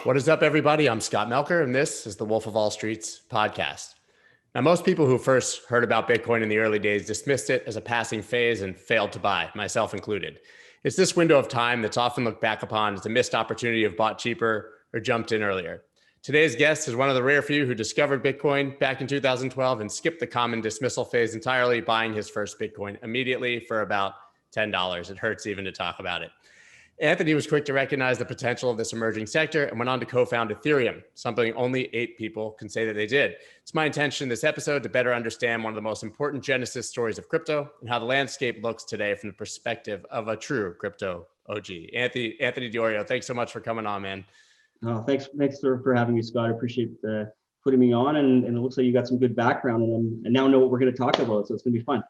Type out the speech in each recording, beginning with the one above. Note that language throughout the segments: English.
What is up, everybody? I'm Scott Melker, and this is the Wolf of Wall Street's podcast. Now, most people who first heard about Bitcoin in the early days dismissed it as a passing phase and failed to buy, myself included. It's this window of time that's often looked back upon as a missed opportunity of bought cheaper or jumped in earlier. Today's guest is one of the rare few who discovered Bitcoin back in 2012 and skipped the common dismissal phase entirely, buying his first Bitcoin immediately for about $10. It hurts even to talk about it. Anthony was quick to recognize the potential of this emerging sector and went on to co-found Ethereum, something only 8 people can say that they did. It's my intention in this episode to better understand one of the most important genesis stories of crypto and how the landscape looks today from the perspective of a true crypto OG. Anthony Di Iorio, thanks so much for coming on, man. Oh, thanks for having me, Scott. I appreciate putting me on, and it looks like you got some good background, and now know what we're going to talk about, so it's going to be fun.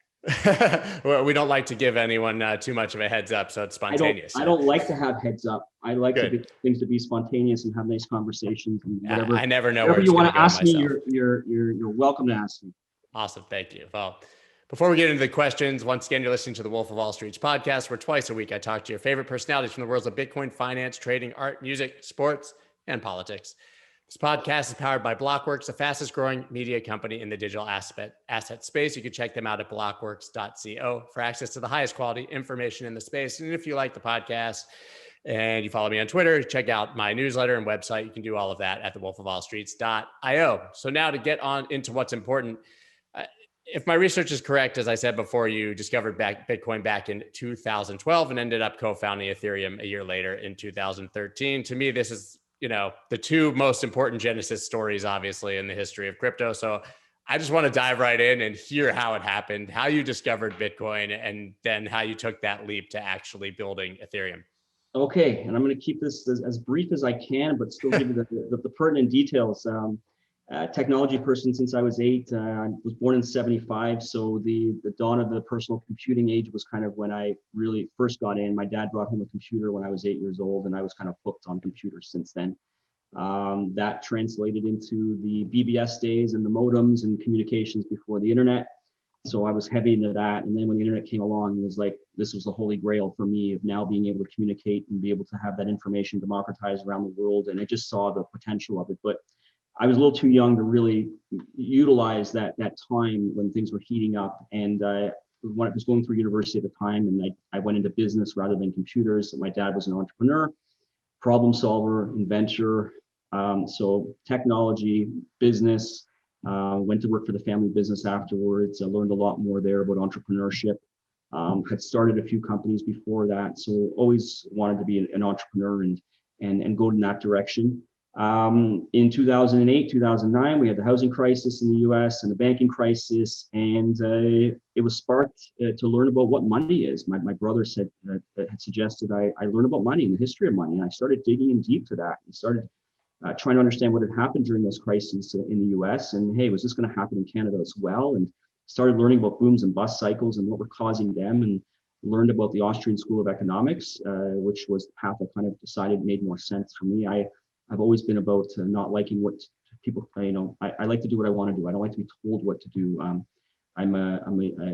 Well, we don't like to give anyone too much of a heads up, so it's spontaneous. I don't like to have heads up. I like things to be spontaneous and have nice conversations and whatever. I never know whatever where you want to ask me. myself. You're welcome to ask me. Awesome, thank you. Well, before we get into the questions, once again, you're listening to the Wolf of Wall Street's podcast, where twice a week I talk to your favorite personalities from the worlds of Bitcoin, finance, trading, art, music, sports, and politics. This podcast is powered by Blockworks, the fastest growing media company in the digital asset space. You can check them out at blockworks.co for access to the highest quality information in the space. And if you like the podcast and you follow me on Twitter, check out my newsletter and website. You can do all of that at thewolfofallstreets.io. So now to get on into what's important, if my research is correct, as I said before, you discovered Bitcoin back in 2012 and ended up co-founding Ethereum a year later in 2013. To me, this is the two most important genesis stories, obviously, in the history of crypto. So I just want to dive right in and hear how it happened, how you discovered Bitcoin, and then how you took that leap to actually building Ethereum. Okay, and I'm going to keep this as brief as I can, but still give you the pertinent details. Technology person since I was 8. I was born in 75, so the dawn of the personal computing age was kind of when I really first got in. My dad brought home a computer when I was 8 years old, and I was kind of hooked on computers since then. That translated into the BBS days and the modems and communications before the internet. So I was heavy into that. And then when the internet came along, it was like, this was the holy grail for me of now being able to communicate and be able to have that information democratized around the world. And I just saw the potential of it. But I was a little too young to really utilize that time when things were heating up. And when I was going through university at the time, and I went into business rather than computers. My dad was an entrepreneur, problem solver, inventor. So technology, business, went to work for the family business afterwards. I learned a lot more there about entrepreneurship. Had started a few companies before that. So always wanted to be an entrepreneur and go in that direction. In 2008, 2009, we had the housing crisis in the US and the banking crisis, and it was sparked to learn about what money is. My brother had suggested I learn about money and the history of money, and I started digging in deep to that and started trying to understand what had happened during those crises in the US, and hey, was this going to happen in Canada as well? And started learning about booms and bust cycles and what were causing them, and learned about the Austrian School of Economics, which was the path I kind of decided made more sense for me. I've always been about not liking what people, I like to do what I want to do. I don't like to be told what to do. I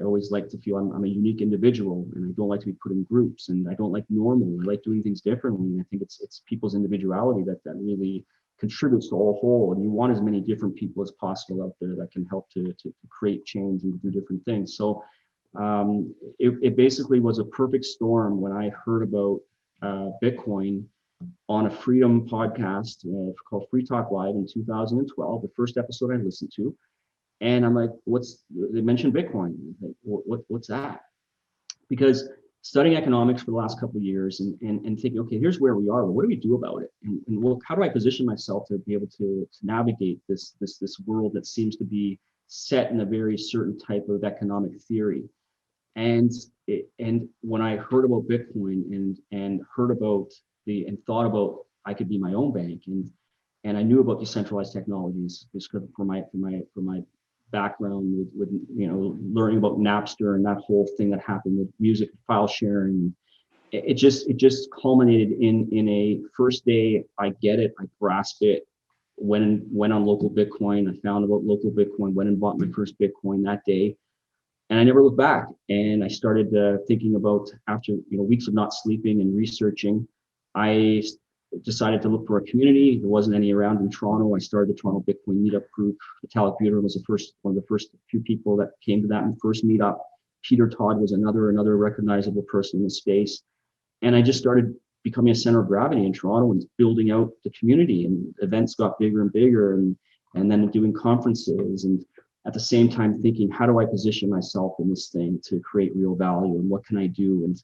always like to feel I'm a unique individual, and I don't like to be put in groups, and I don't like normal. I like doing things differently. And I think it's people's individuality that really contributes to all whole. And you want as many different people as possible out there that can help to create change and do different things. So it basically was a perfect storm when I heard about Bitcoin on a Freedom podcast called Free Talk Live in 2012, the first episode I listened to. And I'm like, they mentioned Bitcoin. Like, what's that? Because studying economics for the last couple of years and thinking, okay, here's where we are, but what do we do about it? And how do I position myself to be able to navigate this world that seems to be set in a very certain type of economic theory? And when I heard about Bitcoin and heard about and thought about I could be my own bank, and I knew about decentralized technologies because for my background with learning about Napster and that whole thing that happened with music file sharing. It just culminated in a first day, I get it, I grasp it. Went on local Bitcoin, I found about local Bitcoin, went and bought my first Bitcoin that day. And I never looked back. And I started thinking about, after weeks of not sleeping and researching, I decided to look for a community. There wasn't any around in Toronto. I started the Toronto Bitcoin Meetup group. Vitalik Buterin was one of the first few people that came to that first meetup. Peter Todd was another recognizable person in the space. And I just started becoming a center of gravity in Toronto and building out the community, and events got bigger and bigger, and then doing conferences, and at the same time thinking, how do I position myself in this thing to create real value, and what can I do? And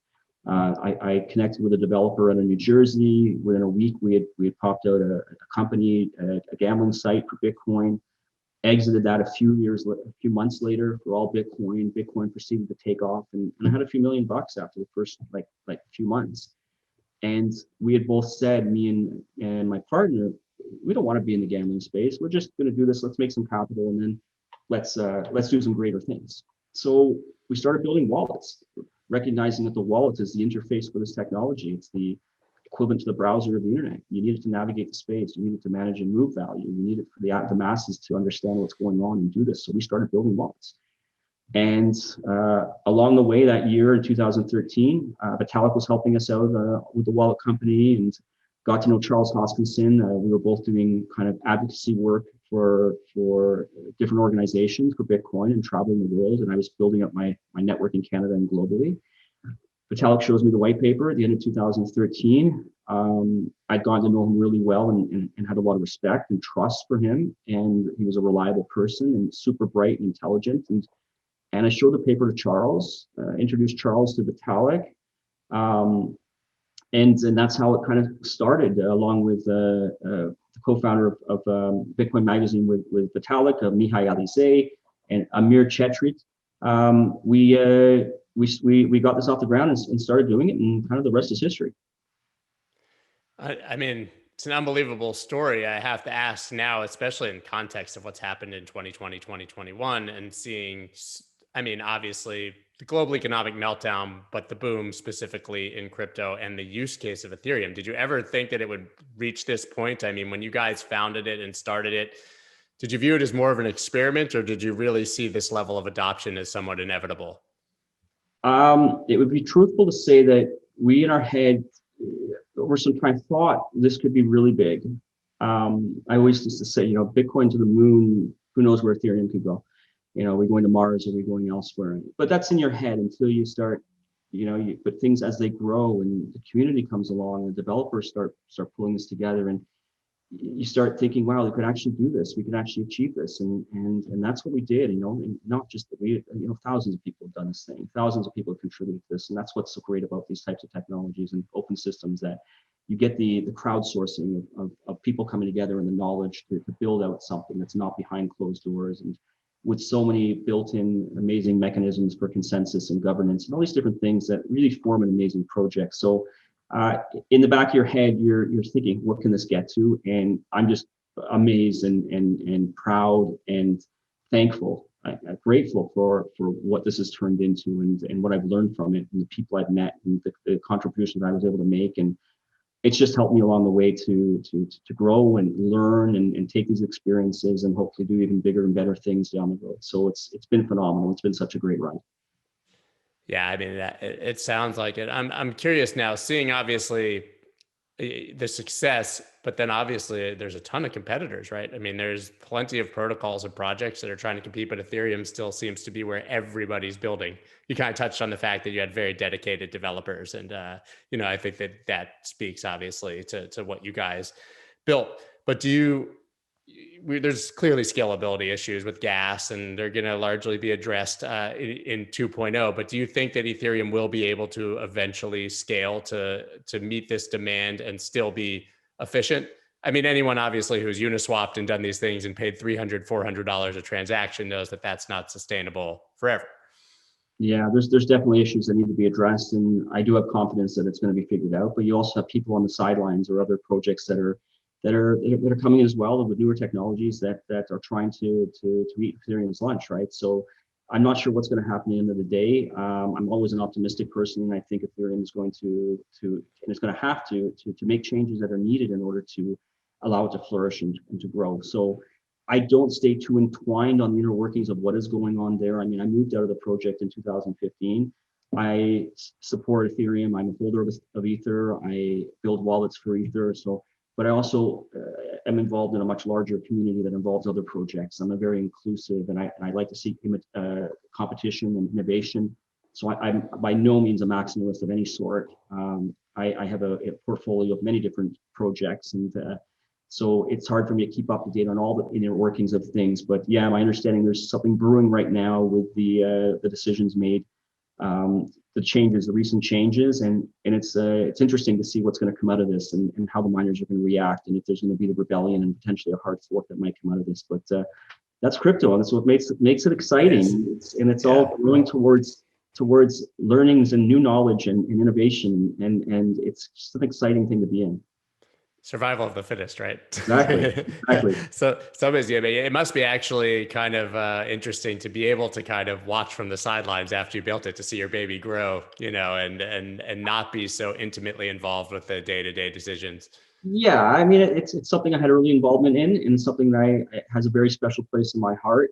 I connected with a developer out of New Jersey. Within a week, we had popped out a company, a gambling site for Bitcoin, exited that a few months later for all Bitcoin. Bitcoin proceeded to take off, and I had a few $1 million after the first like few months. And we had both said, me and my partner, we don't want to be in the gambling space. We're just going to do this. Let's make some capital, and then let's do some greater things. So we started building wallets, recognizing that the wallet is the interface for this technology. It's the equivalent to the browser of the internet. You need it to navigate the space. You need it to manage and move value. You need it for the masses to understand what's going on and do this. So we started building wallets. And along the way that year in 2013, Vitalik was helping us out with the wallet company, and got to know Charles Hoskinson. We were both doing kind of advocacy work for different organizations for Bitcoin and traveling the world. And I was building up my network in Canada and globally. Vitalik shows me the white paper at the end of 2013. I'd gotten to know him really well and had a lot of respect and trust for him. And he was a reliable person and super bright and intelligent. And I showed the paper to Charles, introduced Charles to Vitalik. And that's how it kind of started, along with the co-founder of Bitcoin Magazine with Vitalik, Mihai Alizé, and Amir Chetrit. We got this off the ground and started doing it, and kind of the rest is history. I mean, it's an unbelievable story. I have to ask now, especially in context of what's happened in 2020, 2021, and seeing, I mean, obviously the global economic meltdown, but the boom specifically in crypto and the use case of Ethereum. Did you ever think that it would reach this point? I mean, when you guys founded it and started it, did you view it as more of an experiment, or did you really see this level of adoption as somewhat inevitable? It would be truthful to say that we in our head over some time thought this could be really big. I always used to say, Bitcoin to the moon, who knows where Ethereum could go? Are we going to Mars? Are we going elsewhere? But that's in your head until you start, but things as they grow and the community comes along and developers start pulling this together, and you start thinking, wow, we could actually do this. We could actually achieve this. And that's what we did, and not just that we, thousands of people have done this thing. Thousands of people have contributed to this. And that's what's so great about these types of technologies and open systems, that you get the crowdsourcing of people coming together and the knowledge to build out something that's not behind closed doors, and with so many built-in amazing mechanisms for consensus and governance and all these different things that really form an amazing project. So in the back of your head, you're thinking, what can this get to? And I'm just amazed and proud and thankful, grateful for what this has turned into, and what I've learned from it, and the people I've met, and the contributions I was able to make. And it's just helped me along the way to grow and learn and take these experiences and hopefully do even bigger and better things down the road. So it's been phenomenal. It's been such a great ride. Yeah, I mean, it sounds like it. I'm curious now, seeing obviously the success, but then obviously there's a ton of competitors, right? I mean, there's plenty of protocols and projects that are trying to compete, but Ethereum still seems to be where everybody's building. You kind of touched on the fact that you had very dedicated developers, and I think that speaks obviously to what you guys built. But there's clearly scalability issues with gas, and they're going to largely be addressed in 2.0. But do you think that Ethereum will be able to eventually scale to meet this demand and still be efficient? I mean, anyone obviously who's Uniswapped and done these things and paid $300, $400 a transaction knows that that's not sustainable forever. Yeah, there's definitely issues that need to be addressed, and I do have confidence that it's going to be figured out. But you also have people on the sidelines or other projects that are coming in as well with newer technologies that are trying to eat Ethereum's lunch, right? So I'm not sure what's going to happen at the end of the day. I'm always an optimistic person, and I think Ethereum is going to and it's going to have to make changes that are needed in order to allow it to flourish and to grow. So I don't stay too entwined on the inner workings of what is going on there. I mean, I moved out of the project in 2015. I support Ethereum. I'm a holder of Ether. I build wallets for Ether. So, but I also am involved in a much larger community that involves other projects. I'm a very inclusive, and I like to seek competition and innovation. So I'm by no means a maximalist of any sort. I have a portfolio of many different projects, and so it's hard for me to keep up to date on all the inner workings of things. But yeah, my understanding, there's something brewing right now with the decisions made, the recent changes, and it's interesting to see what's going to come out of this, and how the miners are going to react, and if there's going to be the rebellion and potentially a hard fork that might come out of this. But that's crypto, and that's what makes it exciting. It's all going towards learnings and new knowledge and innovation, and it's just an exciting thing to be in. Survival of the fittest, right? Exactly. So it must be actually kind of interesting to be able to kind of watch from the sidelines after you built it, to see your baby grow, and not be so intimately involved with the day-to-day decisions. Yeah, I mean, it's something I had early involvement in, and something that has a very special place in my heart.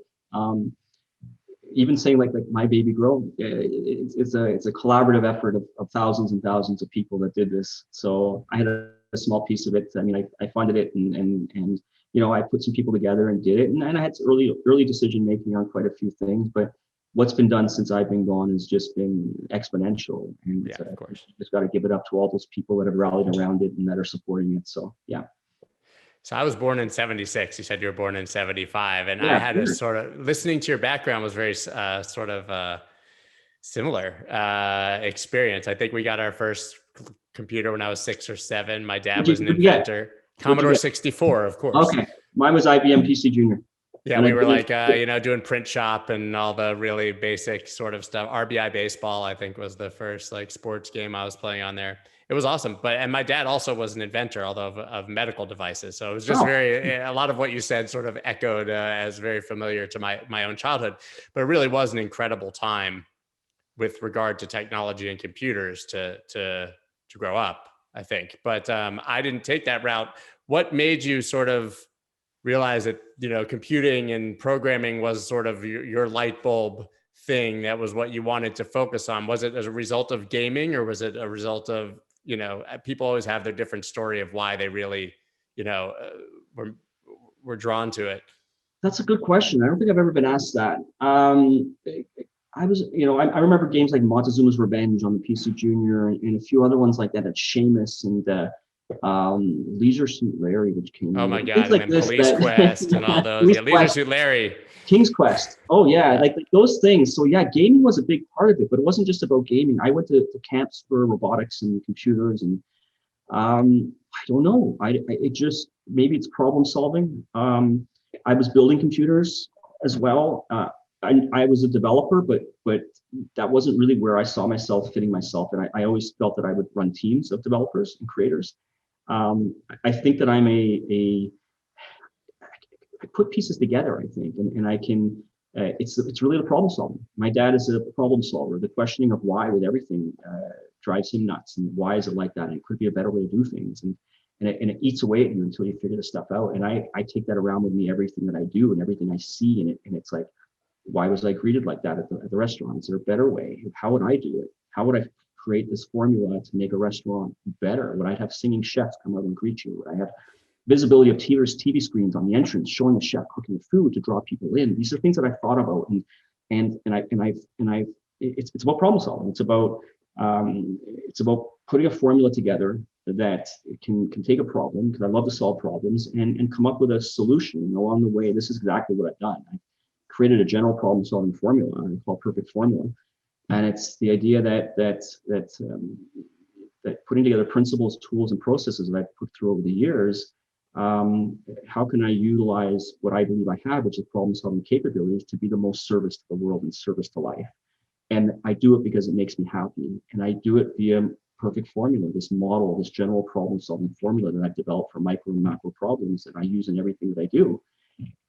Even saying like my baby grow, it's a collaborative effort of thousands and thousands of people that did this. So I had a small piece of it. I mean, I funded it, and I put some people together and did it, and I had early decision making on quite a few things. But what's been done since I've been gone has just been exponential, and of course, just got to give it up to all those people that have rallied around it and that are supporting it. So yeah. So I was born in 76. You said you were born in 75. And I had a sort of, listening to your background was very sort of similar experience. I think we got our first computer when I was 6 or 7. My dad was an inventor. Commodore 64, of course. Okay. Mine was IBM PC Junior. Yeah, we were like, doing print shop and all the really basic sort of stuff. RBI Baseball, I think, was the first like sports game I was playing on there. It was awesome. And my dad also was an inventor, although of medical devices. So it was just a lot of what you said sort of echoed as very familiar to my own childhood. But it really was an incredible time with regard to technology and computers to grow up, I think. But I didn't take that route. What made you sort of realize that, computing and programming was sort of your light bulb thing? That was what you wanted to focus on. Was it as a result of gaming, or was it a result of, people always have their different story of why they really, were drawn to it? That's a good question. I don't think I've ever been asked that. I was, I remember games like Montezuma's Revenge on the PC Junior, and a few other ones like that, at Seamus, and Leisure Suit Larry, which came. Oh my God! Like and then Police Quest and all those. Yeah, Leisure Suit Larry. King's Quest. Oh yeah, like those things. So yeah, gaming was a big part of it, but it wasn't just about gaming. I went to camps for robotics and computers, and I don't know. It just, maybe it's problem solving. I was building computers as well. I was a developer, but that wasn't really where I saw myself fitting myself. And I always felt that I would run teams of developers and creators. I think that I put pieces together, I think, and I can, it's really the problem solving. My dad is a problem solver. The questioning of why with everything drives him nuts. And why is it like that? And it could be a better way to do things. And it eats away at you until you figure this stuff out. And I take that around with me, everything that I do and everything I see in it. And it's like, why was I greeted like that at the restaurant? Is there a better way? How would I do it? How would I create this formula to make a restaurant better? Would I have singing chefs come out and greet you? Would I have visibility of TV screens on the entrance showing the chef cooking the food to draw people in? These are things that I thought about, and it's about problem solving. It's about putting a formula together that can take a problem, because I love to solve problems, and come up with a solution. And along the way, this is exactly what I've done. I created a general problem solving formula I call Perfect Formula. And it's the idea that putting together principles, tools, and processes that I've put through over the years, how can I utilize what I believe I have, which is problem solving capabilities, to be the most service to the world and service to life. And I do it because it makes me happy. And I do it via Perfect Formula, this model, this general problem solving formula that I've developed for micro and macro problems that I use in everything that I do.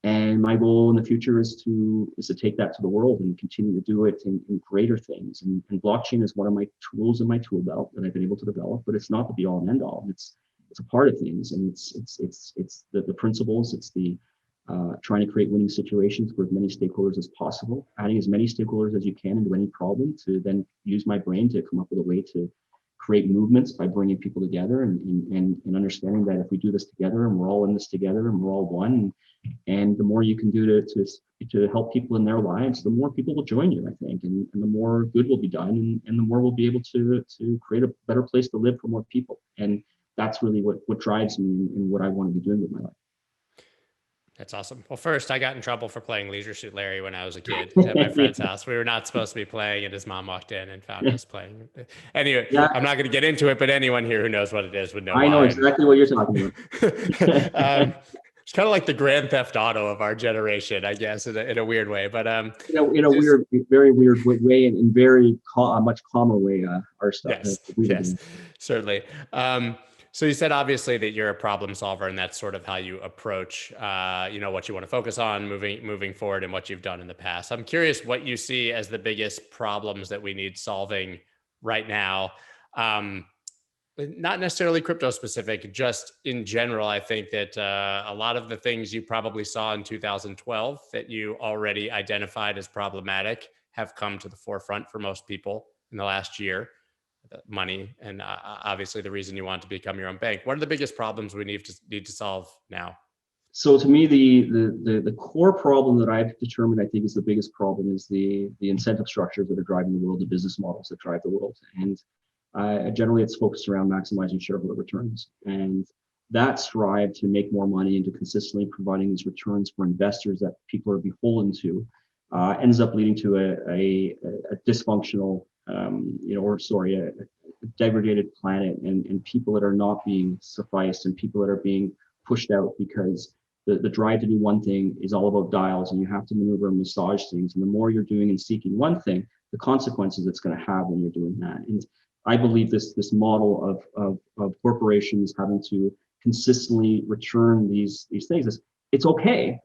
And my goal in the future is to take that to the world and continue to do it in greater things. And blockchain is one of my tools in my tool belt that I've been able to develop, but it's not the be all and end all. It's a part of things, and it's the principles, it's the trying to create winning situations for as many stakeholders as possible, adding as many stakeholders as you can into any problem to then use my brain to come up with a way to create movements by bringing people together and understanding that if we do this together and we're all in this together and we're all one, and the more you can do to help people in their lives, the more people will join you, I think, and the more good will be done, and the more we'll be able to create a better place to live for more people. And that's really what drives me and what I want to be doing with my life. That's awesome. Well, first, I got in trouble for playing Leisure Suit Larry when I was a kid at my friend's house. We were not supposed to be playing, and his mom walked in and found us playing. Anyway, Yeah, I'm not going to get into it, but anyone here who knows what it is would know I know exactly what you're talking about. It's kind of like the Grand Theft Auto of our generation, I guess, in a weird way. But in a weird, very weird way, and in very much calmer way, our stuff. Yes, certainly. So you said obviously that you're a problem solver, and that's sort of how you approach, what you want to focus on moving forward, and what you've done in the past. I'm curious what you see as the biggest problems that we need solving right now. Not necessarily crypto specific, just in general. I think that a lot of the things you probably saw in 2012 that you already identified as problematic have come to the forefront for most people in the last year. Money and obviously the reason you want to become your own bank. What are the biggest problems we need to solve now? So to me, the core problem that I've determined, I think, is the biggest problem is the incentive structures that are driving the world, the business models that drive the world. And generally it's focused around maximizing shareholder returns. And that strive to make more money and to consistently providing these returns for investors that people are beholden to ends up leading to a dysfunctional, a degraded planet and people that are not being sufficed and people that are being pushed out because the drive to do one thing is all about dials and you have to maneuver and massage things. And the more you're doing and seeking one thing, the consequences it's going to have when you're doing that. And I believe this model of corporations having to consistently return these things, it's okay,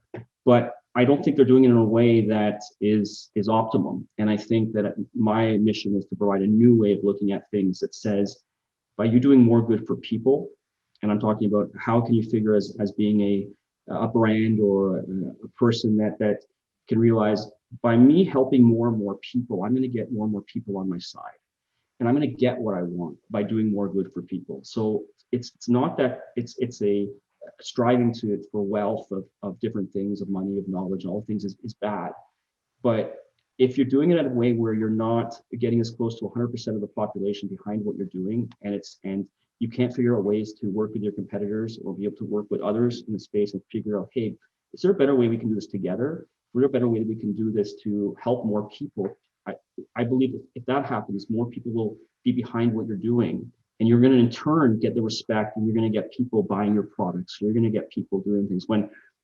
but I don't think they're doing it in a way that is optimum. And I think that my mission is to provide a new way of looking at things that says, by you doing more good for people, and I'm talking about how can you figure as being a brand or a person that can realize by me helping more and more people, I'm going to get more and more people on my side. And I'm going to get what I want by doing more good for people. So it's not that it's a striving for wealth of different things, of money, of knowledge, all things is bad. But if you're doing it in a way where you're not getting as close to 100% of the population behind what you're doing, and you can't figure out ways to work with your competitors or be able to work with others in the space and figure out, hey, is there a better way we can do this together? Is there a better way that we can do this to help more people? I believe if that happens, more people will be behind what you're doing. And you're going to, in turn, get the respect and you're going to get people buying your products. You're going to get people doing things.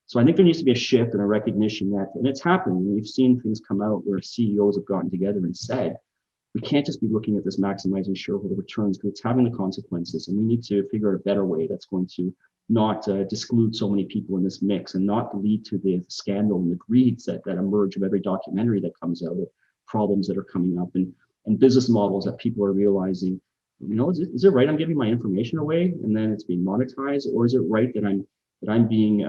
So I think there needs to be a shift and a recognition that, and it's happening. We've seen things come out where CEOs have gotten together and said, we can't just be looking at this maximizing shareholder returns because it's having the consequences. And we need to figure out a better way that's going to not exclude so many people in this mix and not lead to the scandal and the greeds that emerge of every documentary that comes out of problems that are coming up and business models that people are realizing, is it right I'm giving my information away and then it's being monetized, or is it right that I'm being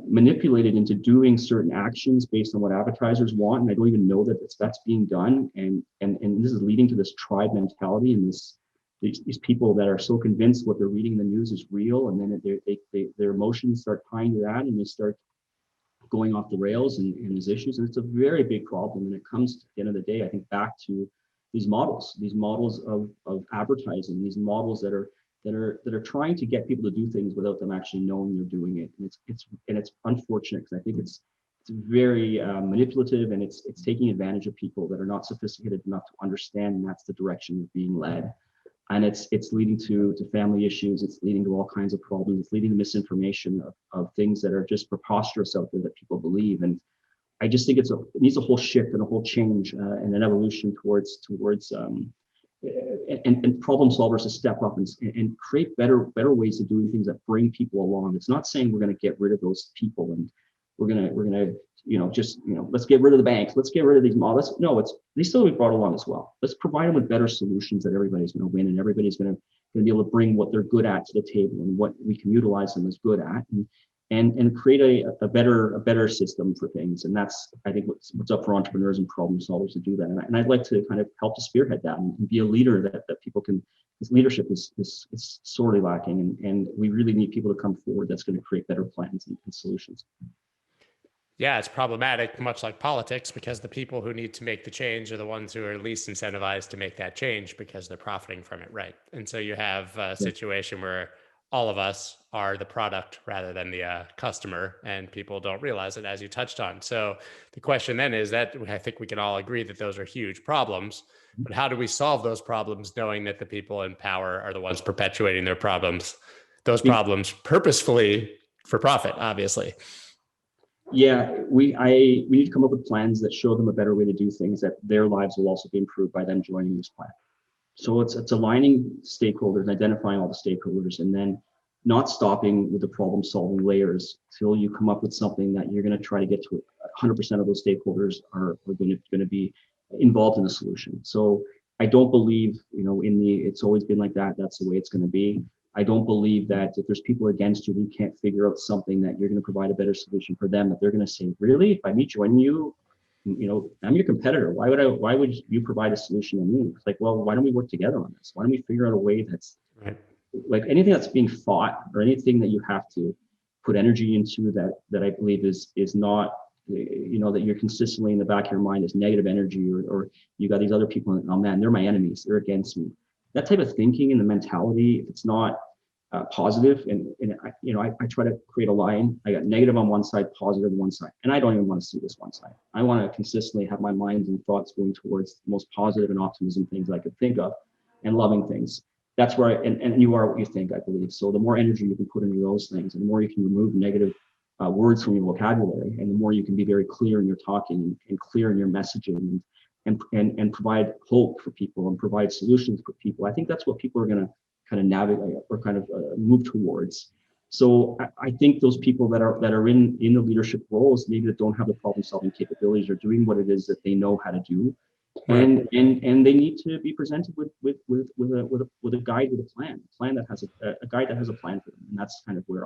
manipulated into doing certain actions based on what advertisers want, and I don't even know that that's being done, and this is leading to this tribe mentality and these people that are so convinced what they're reading in the news is real, and then their emotions start tying to that, and they start going off the rails and there's issues, and it's a very big problem. And it comes to the end of the day, I think, back to these models of advertising, these models that are trying to get people to do things without them actually knowing they're doing it. And it's unfortunate because I think it's very manipulative, and it's taking advantage of people that are not sophisticated enough to understand, and that's the direction of being led. And it's leading to family issues. It's leading to all kinds of problems. It's leading to misinformation of things that are just preposterous out there that people believe. And I just think it needs a whole shift and a whole change and an evolution towards and problem solvers to step up and create better ways of doing things that bring people along. It's not saying we're going to get rid of those people and we're gonna let's get rid of the banks, let's get rid of these models. No, they still be brought along as well. Let's provide them with better solutions that everybody's going to win, and everybody's going to be able to bring what they're good at to the table and what we can utilize them as good at. and create a better system for things. And that's, I think, what's up for entrepreneurs and problem solvers to do that. And I'd like to kind of help to spearhead that and be a leader that people can. This leadership is sorely lacking, and we really need people to come forward that's going to create better plans and solutions. Yeah, it's problematic, much like politics, because the people who need to make the change are the ones who are least incentivized to make that change because they're profiting from it, right? And so you have a situation where all of us are the product rather than the customer, and people don't realize it, as you touched on. So the question then is that I think we can all agree that those are huge problems, but how do we solve those problems knowing that the people in power are the ones perpetuating their problems, those problems purposefully for profit, obviously? Yeah, we need to come up with plans that show them a better way to do things, that their lives will also be improved by them joining this plan. So it's aligning stakeholders, identifying all the stakeholders, and then not stopping with the problem solving layers till you come up with something that you're going to try to get to 100% of those stakeholders are going to be involved in the solution. So I don't believe, it's always been like that. That's the way it's going to be. I don't believe that if there's people against you, you can't figure out something that you're going to provide a better solution for them, that they're going to say, really, if I join you, I'm your competitor. Why would you provide a solution to me? It's like, well, why don't we work together on this? Why don't we figure out a way that's right? Like anything that's being fought or anything that you have to put energy into that I believe is not, that you're consistently in the back of your mind is negative energy, or you got these other people, oh man, they're my enemies, they're against me. That type of thinking and the mentality, if it's not positive, and I try to create a line. I got negative on one side, positive on one side, and I don't even want to see this one side. I want to consistently have my mind and thoughts going towards the most positive and optimism things I could think of, and loving things. That's where and you are what you think, I believe. So the more energy you can put into those things, and the more you can remove negative words from your vocabulary, and the more you can be very clear in your talking and clear in your messaging, and provide hope for people and provide solutions for people. I think that's what people are going to kind of navigate or kind of move towards. So I think those people that are in the leadership roles, maybe that don't have the problem solving capabilities, are doing what it is that they know how to do, and they need to be presented with a guide, with a plan that has a guide that has a plan for them. And that's kind of where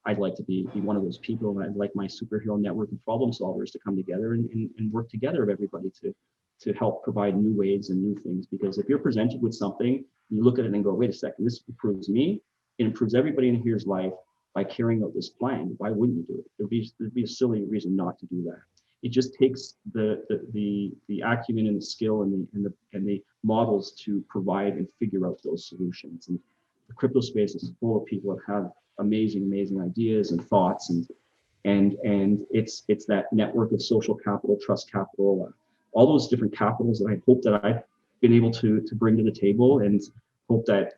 I'd like to be one of those people. I'd like my superhero network of problem solvers to come together and work together with everybody to help provide new ways and new things. Because if you're presented with something, you look at it and go, wait a second, this improves me, it improves everybody in here's life by carrying out this plan. Why wouldn't you do it? There'd be a silly reason not to do that. It just takes the acumen and the skill and the models to provide and figure out those solutions. And the crypto space is full of people that have amazing ideas and thoughts, and it's that network of social capital, trust capital, all those different capitals that I hope that I've been able to bring to the table, and hope that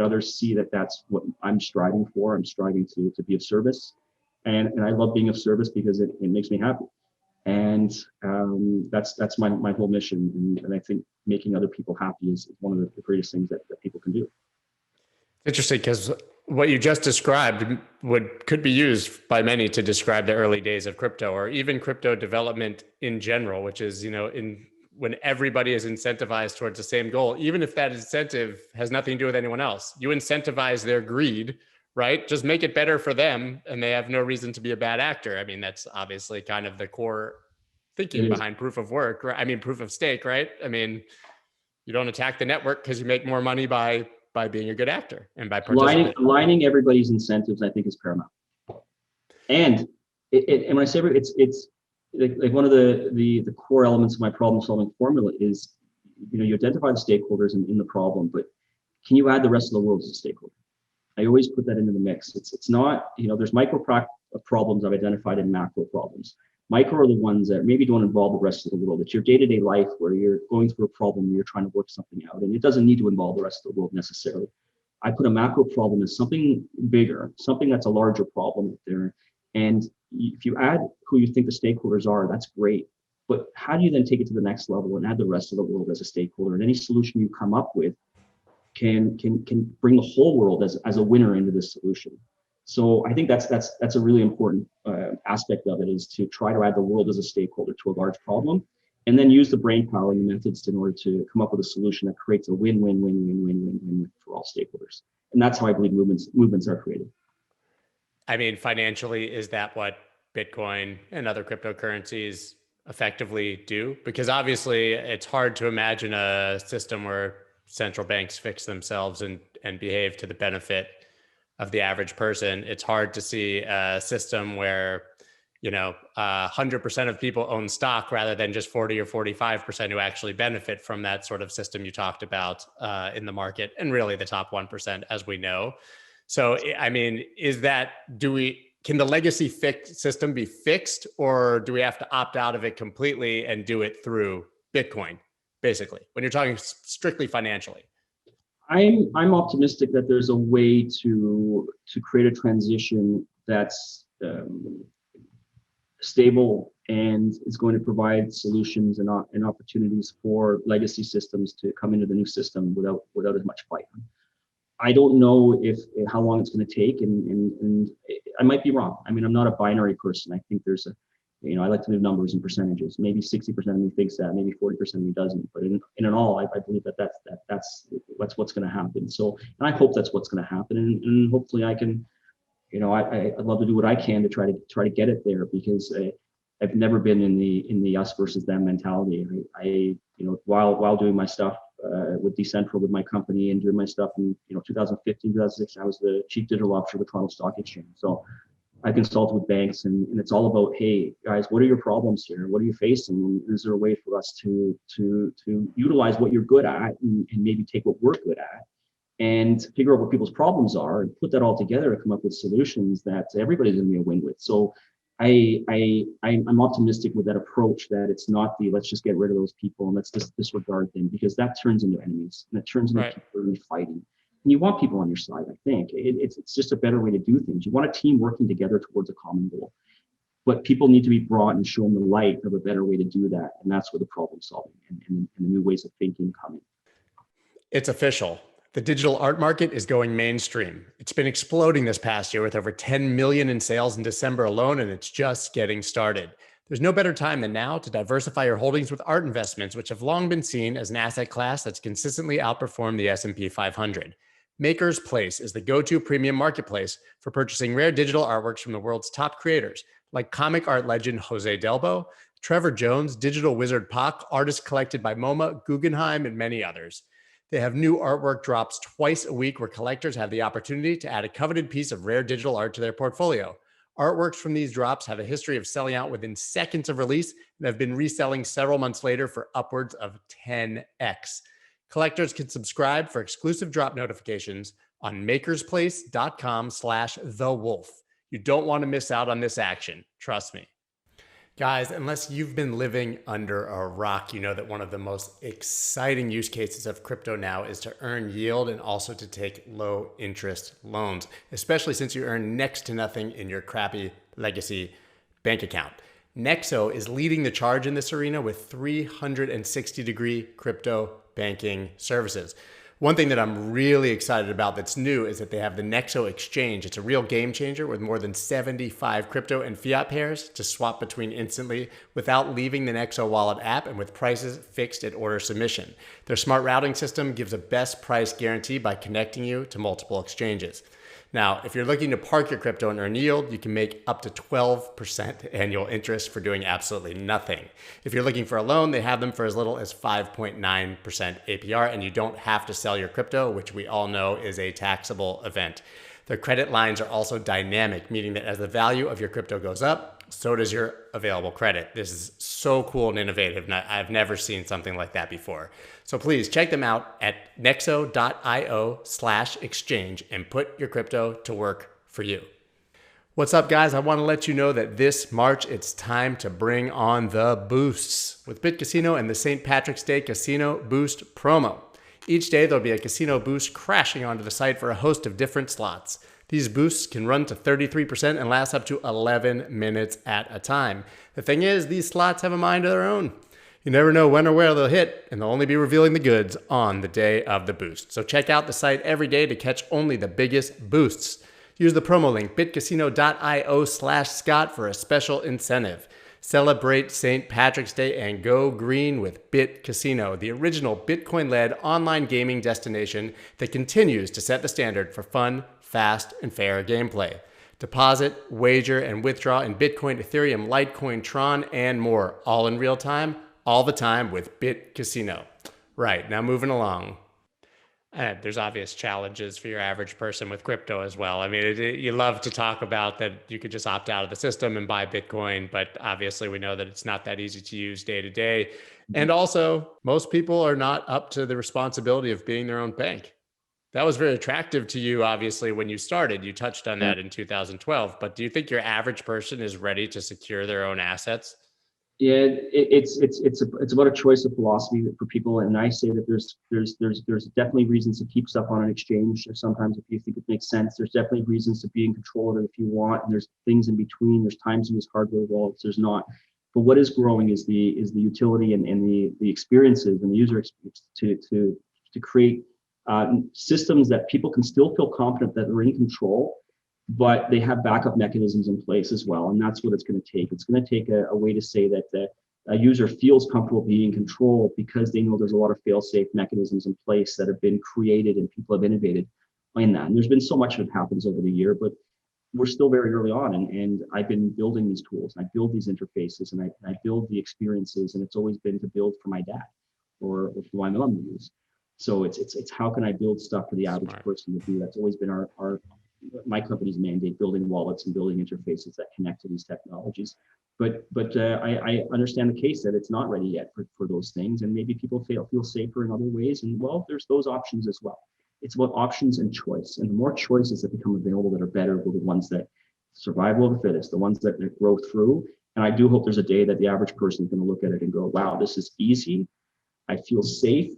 others see that that's what I'm striving for. I'm striving to be of service, and I love being of service because it makes me happy. And that's my whole mission. And I think making other people happy is one of the greatest things that people can do. Interesting, because what you just described could be used by many to describe the early days of crypto, or even crypto development in general, which is, when everybody is incentivized towards the same goal, even if that incentive has nothing to do with anyone else, you incentivize their greed, right? Just make it better for them, and they have no reason to be a bad actor. I mean, that's obviously kind of the core thinking behind proof of work, right? I mean, proof of stake, right? I mean, you don't attack the network because you make more money by being a good actor and by aligning everybody's incentives, I think, is paramount. And when I say it's like one of the core elements of my problem solving formula is, you identify the stakeholders in the problem, but can you add the rest of the world as a stakeholder? I always put that into the mix. It's not, there's micro problems I've identified and macro problems. Micro are the ones that maybe don't involve the rest of the world. It's your day-to-day life where you're going through a problem and you're trying to work something out, and it doesn't need to involve the rest of the world necessarily. I put a macro problem as something bigger, something that's a larger problem there. And if you add who you think the stakeholders are, that's great. But how do you then take it to the next level and add the rest of the world as a stakeholder? And any solution you come up with can bring the whole world as a winner into this solution. So I think that's a really important aspect of it, is to try to add the world as a stakeholder to a large problem, and then use the brain power and the methods in order to come up with a solution that creates a win-win-win-win-win-win-win for all stakeholders. And that's how I believe movements are created. I mean, financially, is that what Bitcoin and other cryptocurrencies effectively do? Because obviously it's hard to imagine a system where central banks fix themselves and behave to the benefit of the average person. It's hard to see a system where, 100% of people own stock rather than just 40 or 45% who actually benefit from that sort of system you talked about in the market, and really the top 1%, as we know. So, I mean, can the legacy system be fixed, or do we have to opt out of it completely and do it through Bitcoin, basically, when you're talking strictly financially? I'm optimistic that there's a way to create a transition that's stable and is going to provide solutions and opportunities for legacy systems to come into the new system without as much fight. I don't know if how long it's going to take, and I might be wrong. I mean, I'm not a binary person. I think there's I like to move numbers and percentages. Maybe 60% of me thinks that, maybe 40% of me doesn't. But in it all, I believe that's what's going to happen. So, and I hope that's what's going to happen, and hopefully I can, I'd love to do what I can to try to get it there, because I've never been in the us versus them mentality. While doing my stuff with Decentral, with my company, and doing my stuff in 2015, 2016, I was the chief digital officer of the Toronto Stock Exchange. So I consulted with banks, and it's all about, hey guys, what are your problems here? What are you facing? And is there a way for us to utilize what you're good at and maybe take what we're good at and figure out what people's problems are and put that all together and come up with solutions that everybody's going to be a win with. So I'm optimistic with that approach, that it's not the let's just get rid of those people and let's just disregard them, because that turns into enemies and it turns into people really fighting. And you want people on your side. I think it's just a better way to do things. You want a team working together towards a common goal, but people need to be brought and shown the light of a better way to do that. And that's where the problem solving and the new ways of thinking come in. It's official. The digital art market is going mainstream. It's been exploding this past year with over 10 million in sales in December alone, and it's just getting started. There's no better time than now to diversify your holdings with art investments, which have long been seen as an asset class that's consistently outperformed the S&P 500. Maker's Place is the go-to premium marketplace for purchasing rare digital artworks from the world's top creators, like comic art legend Jose Delbo, Trevor Jones, digital wizard Pac, artists collected by MoMA, Guggenheim, and many others. They have new artwork drops twice a week where collectors have the opportunity to add a coveted piece of rare digital art to their portfolio. Artworks from these drops have a history of selling out within seconds of release and have been reselling several months later for upwards of 10x. Collectors can subscribe for exclusive drop notifications on makersplace.com/thewolf. You don't want to miss out on this action. Trust me. Guys, unless you've been living under a rock, you know that one of the most exciting use cases of crypto now is to earn yield and also to take low interest loans, especially since you earn next to nothing in your crappy legacy bank account. Nexo is leading the charge in this arena with 360-degree crypto banking services. One thing that I'm really excited about that's new is that they have the Nexo Exchange. It's a real game changer with more than 75 crypto and fiat pairs to swap between instantly without leaving the Nexo Wallet app and with prices fixed at order submission. Their smart routing system gives a best price guarantee by connecting you to multiple exchanges. Now, if you're looking to park your crypto and earn yield, you can make up to 12% annual interest for doing absolutely nothing. If you're looking for a loan, they have them for as little as 5.9% APR, and you don't have to sell your crypto, which we all know is a taxable event. Their credit lines are also dynamic, meaning that as the value of your crypto goes up, so does your available credit. This is so cool and innovative, and I've never seen something like that before. So please check them out at nexo.io/exchange and put your crypto to work for you. What's up, guys? I want to let you know that this March, it's time to bring on the boosts with BitCasino and the St. Patrick's Day Casino Boost promo. Each day, there'll be a casino boost crashing onto the site for a host of different slots. These boosts can run to 33% and last up to 11 minutes at a time. The thing is, these slots have a mind of their own. You never know when or where they'll hit, and they'll only be revealing the goods on the day of the boost. So check out the site every day to catch only the biggest boosts. Use the promo link bitcasino.io/Scott for a special incentive. Celebrate St. Patrick's Day and go green with BitCasino, the original Bitcoin-led online gaming destination that continues to set the standard for fun, fast, and fair gameplay. Deposit, wager, and withdraw in Bitcoin, Ethereum, Litecoin, Tron, and more, all in real time, all the time with Bit Casino. Right, now moving along. There's obvious challenges for your average person with crypto as well. I mean, you love to talk about that you could just opt out of the system and buy Bitcoin, but obviously we know that it's not that easy to use day to day. And also, most people are not up to the responsibility of being their own bank. That was very attractive to you, obviously, when you started. You touched on that in 2012. But do you think your average person is ready to secure their own assets? Yeah, it's about a choice of philosophy for people, and I say that there's definitely reasons to keep stuff on an exchange. Sometimes, if you think it makes sense, there's definitely reasons to be in control of it if you want. And there's things in between. There's times to use hardware wallets. There's not. But what is growing is the utility and the experiences and the user experience to create systems that people can still feel confident that they're in control, but they have backup mechanisms in place as well. And that's what it's going to take. It's going to take a way to say that a user feels comfortable being in control because they know there's a lot of fail-safe mechanisms in place that have been created and people have innovated in that. And there's been so much of it happens over the year, but we're still very early on. And I've been building these tools, and I build these interfaces, and I build the experiences, and it's always been to build for my dad or for my mom to use. So it's how can I build stuff for the average person to do? That's always been my company's mandate, building wallets and building interfaces that connect to these technologies. But I understand the case that it's not ready yet for those things, and maybe people feel safer in other ways. And well, there's those options as well. It's about options and choice, and the more choices that become available that are better will be the ones that survival of the fittest, the ones that grow through. And I do hope there's a day that the average person is going to look at it and go, "Wow, this is easy. I feel safe.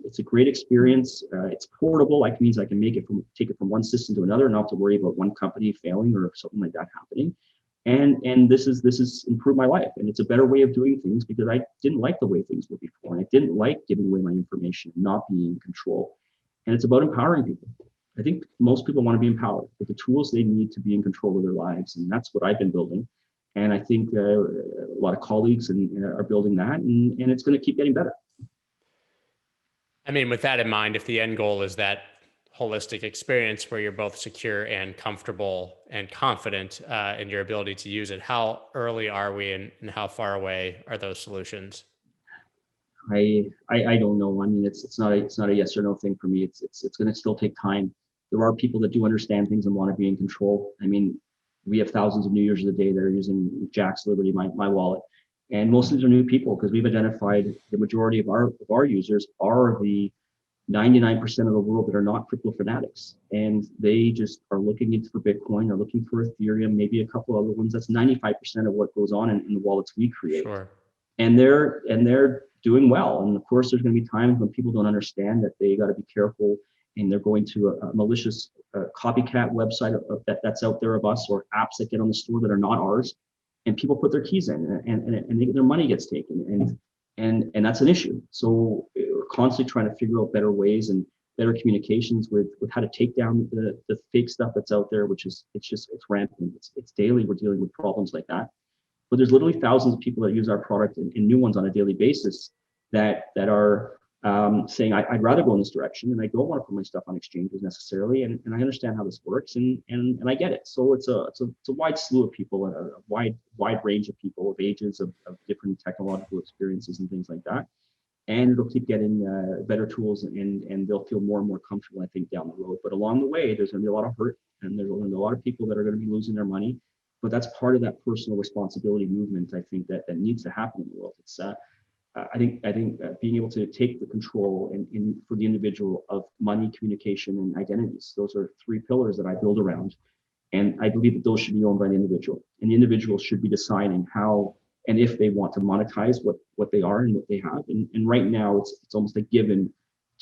It's a great experience. It's portable. Like means I can take it from one system to another, and not have to worry about one company failing or something like that happening. And this is improved my life, and it's a better way of doing things because I didn't like the way things were before, and I didn't like giving away my information, not being in control. And it's about empowering people. I think most people want to be empowered with the tools they need to be in control of their lives, and that's what I've been building. And I think a lot of colleagues are building that, and it's going to keep getting better. I mean, with that in mind, if the end goal is that holistic experience where you're both secure and comfortable and confident in your ability to use it, how early are we and how far away are those solutions? I don't know. I mean, it's not a yes or no thing for me. It's going to still take time. There are people that do understand things and want to be in control. I mean, we have thousands of new users a day that are using Jack's Liberty, my wallet, and most of these are new people because we've identified the majority of our users are the 99% of the world that are not crypto fanatics, and they just are looking into for Bitcoin, are looking for Ethereum, maybe a couple other ones. That's 95% of what goes on in the wallets we create. Sure. And they're doing well. And of course, there's going to be times when people don't understand that they got to be careful, and they're going to a malicious copycat website that's out there of us, or apps that get on the store that are not ours, and people put their keys in, and their money gets taken, and that's an issue. So we're constantly trying to figure out better ways and better communications with how to take down the fake stuff that's out there, which is it's rampant. It's daily. We're dealing with problems like that. But there's literally thousands of people that use our product and new ones on a daily basis that are saying, I'd rather go in this direction, and I don't want to put my stuff on exchanges necessarily. And I understand how this works, and I get it. So it's a wide slew of people, a wide range of people, of ages, of different technological experiences and things like that. And it'll keep getting better tools, and they'll feel more and more comfortable, I think, down the road. But along the way, there's going to be a lot of hurt, and there's going to be a lot of people that are going to be losing their money. But that's part of that personal responsibility movement, I think, that needs to happen in the world. It's I think being able to take the control for the individual of money, communication, and identities. Those are three pillars that I build around, and I believe that those should be owned by the individual, and the individual should be deciding how and if they want to monetize what they are and what they have. And right now, it's almost a given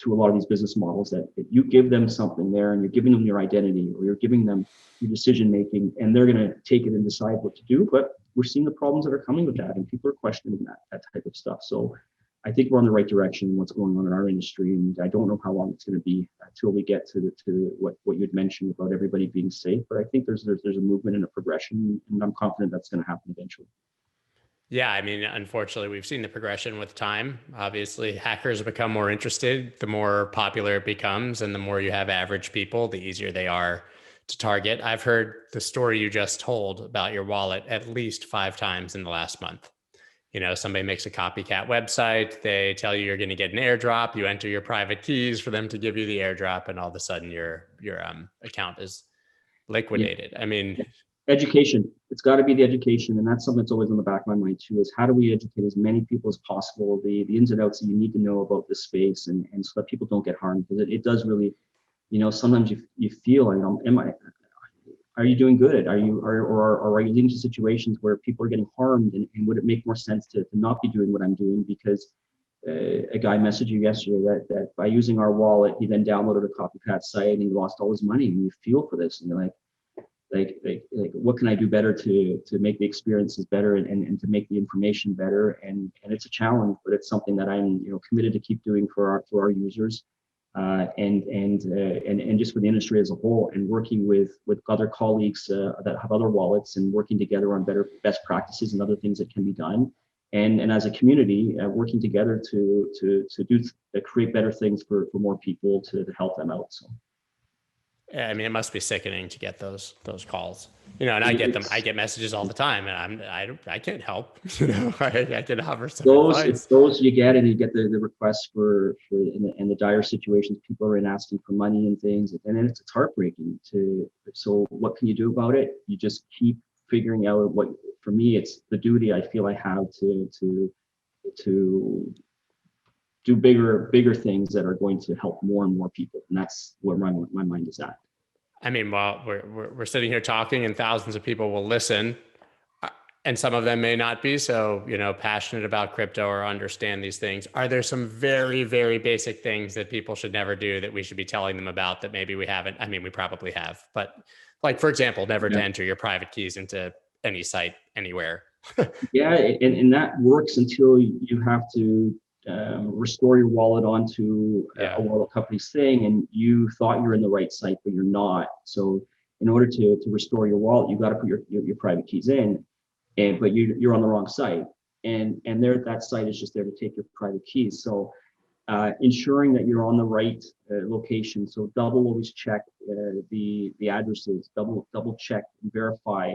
to a lot of these business models that if you give them something there, and you're giving them your identity, or you're giving them your decision making, and they're going to take it and decide what to do. But we're seeing the problems that are coming with that, and people are questioning that type of stuff. So I think we're on the right direction in what's going on in our industry, and I don't know how long it's going to be until we get to what you had mentioned about everybody being safe. But I think there's a movement and a progression, and I'm confident that's going to happen eventually. Yeah, I mean, unfortunately, we've seen the progression with time. Obviously, hackers become more interested the more popular it becomes, and the more you have average people, the easier they are to target. I've heard the story you just told about your wallet at least 5 times in the last month. You know, somebody makes a copycat website, they tell you you're going to get an airdrop, you enter your private keys for them to give you the airdrop, and all of a sudden your account is liquidated. I mean, education. It's got to be the education, and that's something that's always on the back of my mind too. Is how do we educate as many people as possible, the ins and outs that you need to know about this space, and so that people don't get harmed, because it does really, you know, sometimes you feel, you know, are you doing good? Are you are you leading to situations where people are getting harmed, and would it make more sense to not be doing what I'm doing? Because a guy messaged you yesterday that by using our wallet, he then downloaded a copycat site and he lost all his money, and you feel for this, and you're like, what can I do better to make the experiences better and to make the information better? And it's a challenge, but it's something that I'm, you know, committed to keep doing for our users, and just for the industry as a whole, and working with other colleagues that have other wallets, and working together on better best practices and other things that can be done, and as a community working together to create better things for more people to help them out. So. I mean, it must be sickening to get those calls, you know, and I get them. I get messages all the time, and I can't help, you know, I can offer some advice. It's those you get, and you get the requests for in the dire situations people are in, asking for money and things, and then it's heartbreaking so what can you do about it? You just keep figuring out what, for me, it's the duty I feel I have to do bigger things that are going to help more and more people, and that's where my mind is at. I mean, while we're sitting here talking, and thousands of people will listen, and some of them may not be so, you know, passionate about crypto or understand these things. Are there some very, very basic things that people should never do that we should be telling them about that maybe we haven't? I mean, we probably have, but like, for example, never to enter your private keys into any site anywhere. Yeah, and that works until you have to restore your wallet onto a wallet company's thing, and you thought you're in the right site, but you're not. So in order to restore your wallet, you've got to put your private keys in, but you're on the wrong site, and that site is just there to take your private keys. So ensuring that you're on the right location. So always check the addresses, double check and verify.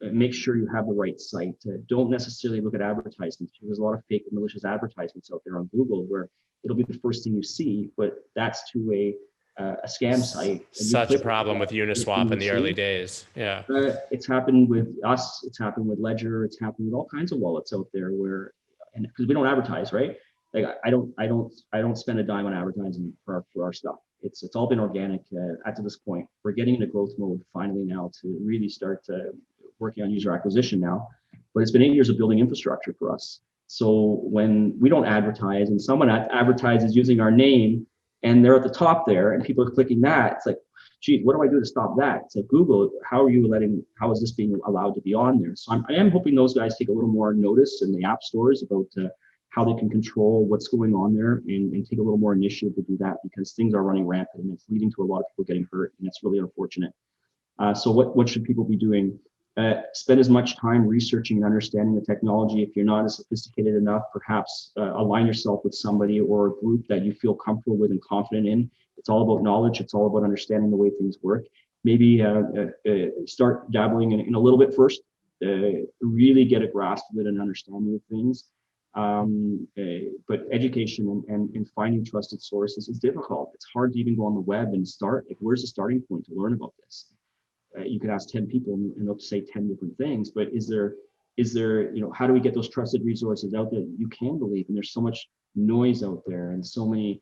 Make sure you have the right site. Don't necessarily look at advertisements. There's a lot of fake and malicious advertisements out there on Google where it'll be the first thing you see, but that's to a scam site. Such a problem with Uniswap in the early days. Yeah. It's happened with us. It's happened with Ledger. It's happened with all kinds of wallets out there where, and because we don't advertise, right? Like I don't spend a dime on advertising for our stuff. It's all been organic to this point. We're getting into growth mode finally now to really start working on user acquisition now. But it's been 8 years of building infrastructure for us. So when we don't advertise and someone advertises using our name and they're at the top there and people are clicking that, it's like, gee, what do I do to stop that? It's like, Google, how is this being allowed to be on there? So I am hoping those guys take a little more notice in the app stores about how they can control what's going on there and take a little more initiative to do that, because things are running rampant and it's leading to a lot of people getting hurt, and it's really unfortunate. So what should people be doing? Spend as much time researching and understanding the technology. If you're not as sophisticated enough, perhaps align yourself with somebody or a group that you feel comfortable with and confident in. It's all about knowledge. It's all about understanding the way things work. Maybe start dabbling in a little bit first, really get a grasp of it and understanding of things. But education and finding trusted sources is difficult. It's hard to even go on the web and start. Like, where's the starting point to learn about this? You could ask 10 people and they'll say 10 different things, but is there, you know, how do we get those trusted resources out there that you can believe? And there's so much noise out there, and so many,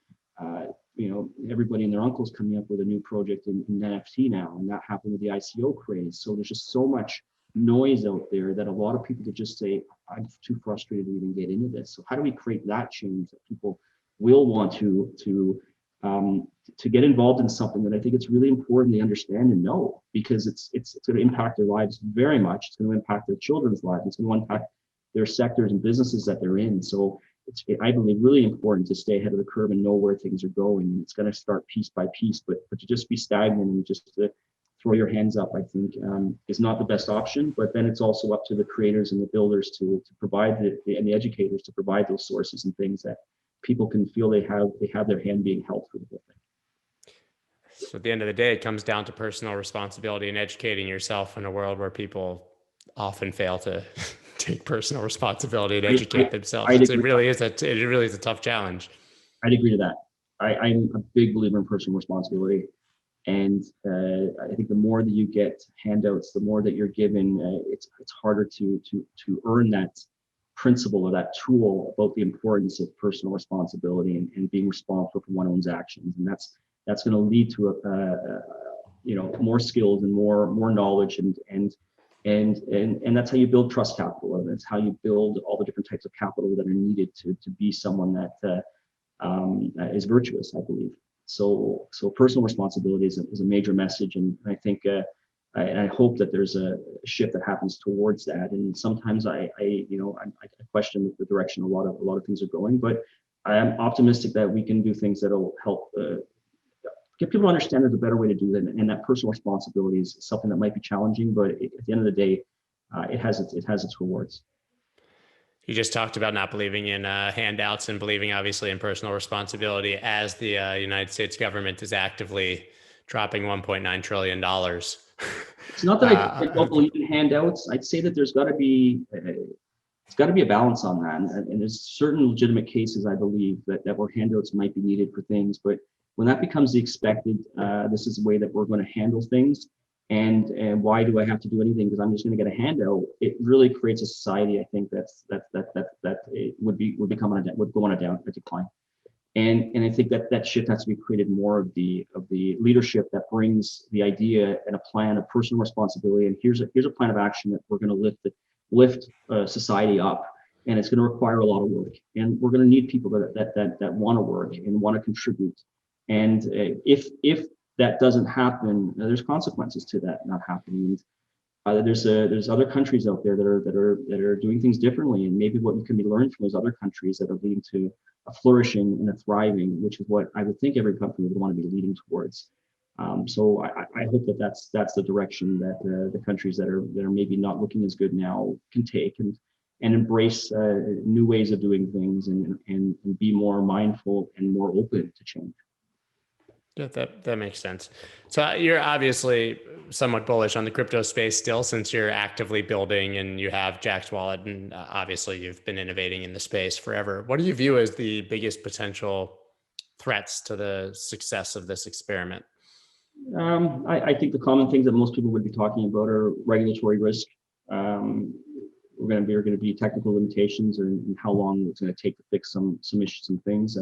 you know, everybody and their uncle's coming up with a new project in NFT now, and that happened with the ICO craze. So there's just so much noise out there that a lot of people could just say, I'm too frustrated to even get into this. So how do we create that change that people will want to get involved in something that I think it's really important they understand and know, because it's going to impact their lives very much. It's going to impact their children's lives. It's going to impact their sectors and businesses that they're in. So it's, I believe, really important to stay ahead of the curve and know where things are going. It's going to start piece by piece, but to just be stagnant and just to throw your hands up, I think, is not the best option. But then it's also up to the creators and the builders to provide and the educators to provide those sources and things that people can feel they have their hand being held for the whole thing. So at the end of the day, it comes down to personal responsibility and educating yourself in a world where people often fail to take personal responsibility and educate themselves. It really is a tough challenge. I'd agree to that. I'm a big believer in personal responsibility. And I think the more that you get handouts, the more that you're given, it's harder to earn that principle or that tool about the importance of personal responsibility and being responsible for one's own actions. And that's going to lead to more skills and more knowledge and that's how you build trust capital, and that's how you build all the different types of capital that are needed to be someone that is virtuous, I believe. So personal responsibility is a major message, and I think I hope that there's a shift that happens towards that. And sometimes I question the direction a lot of things are going, but I am optimistic that we can do things that'll help get people to understand there's a better way to do that, and that personal responsibility is something that might be challenging, but at the end of the day, it has its rewards. You just talked about not believing in handouts and believing obviously in personal responsibility, as the United States government is actively dropping $1.9 trillion. It's not that I don't believe in handouts. I'd say that there's got to be a balance on that, and there's certain legitimate cases I believe that where handouts might be needed for things, but when that becomes the expected, this is the way that we're going to handle things. And why do I have to do anything because I'm just going to get a handout? It really creates a society, I think, that it would go on a decline. And I think that shift has to be created more of the leadership that brings the idea and a plan of personal responsibility. And here's a plan of action that we're going to lift society up, and it's going to require a lot of work. And we're going to need people that want to work and want to contribute. And if that doesn't happen, there's consequences to that not happening. There's other countries out there that are doing things differently, and maybe what can be learned from those other countries that are leading to a flourishing and a thriving, which is what I would think every country would want to be leading towards. So I hope that's the direction that the countries that are maybe not looking as good now can take and embrace new ways of doing things and be more mindful and more open to change. Yeah, that makes sense. So you're obviously somewhat bullish on the crypto space still, since you're actively building and you have Jack's Wallet, and obviously you've been innovating in the space forever. What do you view as the biggest potential threats to the success of this experiment? I think the common things that most people would be talking about are regulatory risk. We're going to be technical limitations and how long it's going to take to fix some issues and things.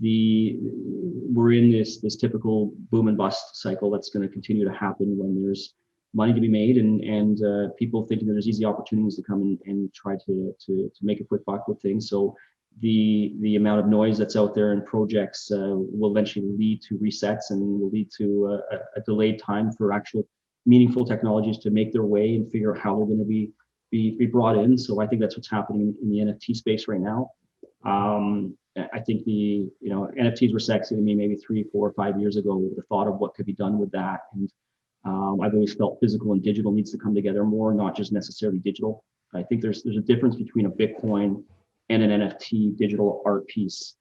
We're in this typical boom and bust cycle that's going to continue to happen when there's money to be made and people thinking that there's easy opportunities to come and try to make a quick buck with things. So the amount of noise that's out there in projects will eventually lead to resets and will lead to a delayed time for actual meaningful technologies to make their way and figure out how they're going to be brought in. So I think that's what's happening in the NFT space right now. I think NFTs were sexy to me maybe 3, 4, 5 years ago with the thought of what could be done with that. And I've always felt physical and digital needs to come together more, not just necessarily digital. I think there's a difference between a Bitcoin and an NFT digital art piece.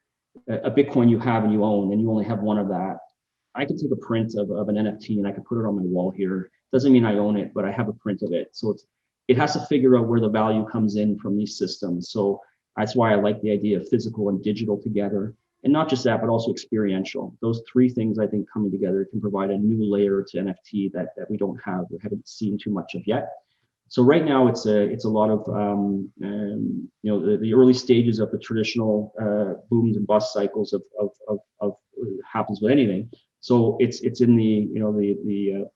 A Bitcoin you have and you own, and you only have one of that. I can take a print of an NFT and I can put it on my wall here. Doesn't mean I own it, but I have a print of it. So it has to figure out where the value comes in from these systems. So that's why I like the idea of physical and digital together. And not just that, but also experiential. Those three things, I think, coming together can provide a new layer to NFT that we haven't seen too much of yet. So right now, it's a lot of the early stages of the traditional booms and bust cycles of happens with anything. So it's in the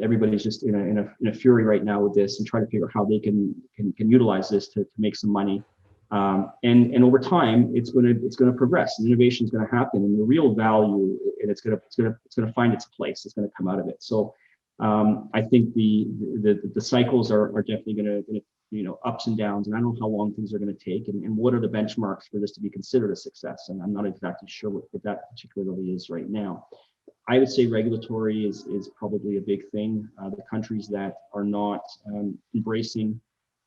everybody's just in a fury right now with this and trying to figure out how they can utilize this to make some money. And over time, it's going to progress, and innovation is going to happen, and the real value, and it's going to find its place. It's going to come out of it. So I think the cycles are definitely going to ups and downs, and I don't know how long things are going to take, and what are the benchmarks for this to be considered a success. And I'm not exactly sure what that particularly is right now. I would say regulatory is probably a big thing. The countries that are not embracing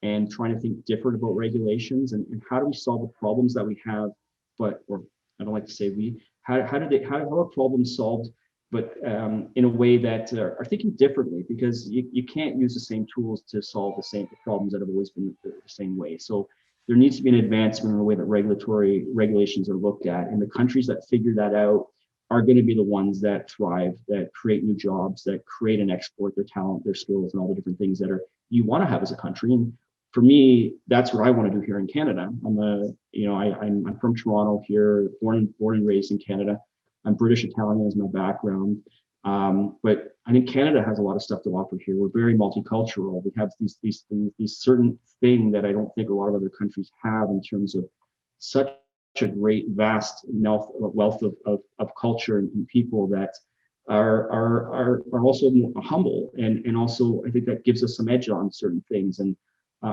and trying to think different about regulations and how do we solve the problems that we have, or I don't like to say we, how are problems solved in a way that are thinking differently, because you can't use the same tools to solve the same problems that have always been the same way. So there needs to be an advancement in the way that regulations are looked at, and the countries that figure that out are going to be the ones that thrive, that create new jobs, that create and export their talent, their skills, and all the different things that you want to have as a country. And for me, that's what I want to do here in Canada. I'm from Toronto here, born and raised in Canada. I'm British Italian as my background. But I think Canada has a lot of stuff to offer here. We're very multicultural. We have these certain things that I don't think a lot of other countries have, in terms of such a great, vast wealth of culture and people that are also humble, and also I think that gives us some edge on certain things. And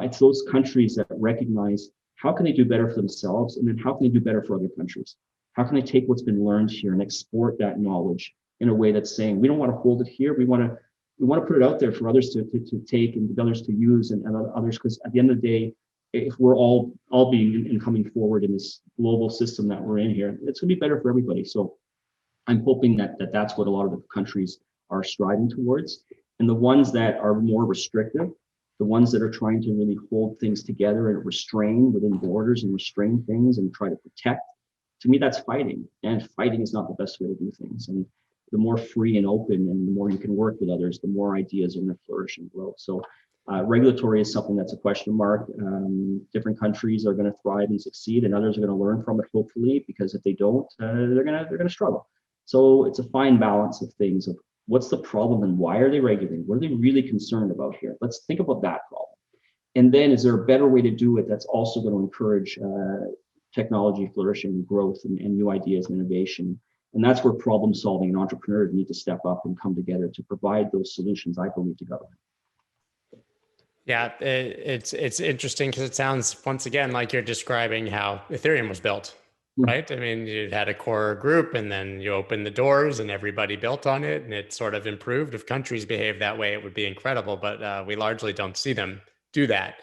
it's those countries that recognize how can they do better for themselves, and then how can they do better for other countries. How can they take what's been learned here and export that knowledge in a way that's saying, we don't want to hold it here. We want to put it out there for others to take, and others to use, and others, because at the end of the day, if we're all being and coming forward in this global system that we're in here, it's going to be better for everybody. So I'm hoping that's what a lot of the countries are striving towards. And the ones that are more restrictive, the ones that are trying to really hold things together and restrain within borders and restrain things and try to protect, to me, that's fighting. And fighting is not the best way to do things. And the more free and open and the more you can work with others, the more ideas are going to flourish and grow. So regulatory is something that's a question mark. Different countries are going to thrive and succeed, and others are going to learn from it, hopefully, because if they don't, they're going to struggle. So it's a fine balance of things, of what's the problem and why are they regulating? What are they really concerned about here? Let's think about that problem. And then, is there a better way to do it that's also going to encourage technology flourishing, growth, and new ideas and innovation? And that's where problem solving and entrepreneurs need to step up and come together to provide those solutions, I believe, to government. Yeah, it's interesting, because it sounds, once again, like you're describing how Ethereum was built, right? I mean, you had a core group, and then you opened the doors and everybody built on it, and it sort of improved. If countries behave that way, it would be incredible, but we largely don't see them do that.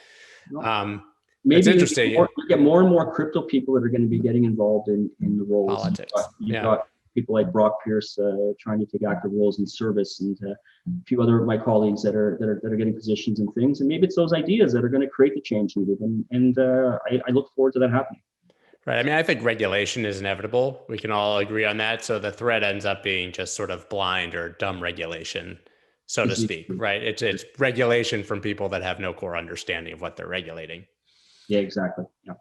Maybe it's interesting. You get more and more crypto people that are going to be getting involved in the roles. Politics. You've got people like Brock Pierce trying to take active roles in service, and a few other of my colleagues that are getting positions and things. And maybe it's those ideas that are going to create the change needed. And I look forward to that happening. Right. I mean, I think regulation is inevitable. We can all agree on that. So the threat ends up being just sort of blind or dumb regulation, so to speak, right? It's regulation from people that have no core understanding of what they're regulating. Yeah, exactly. Yeah.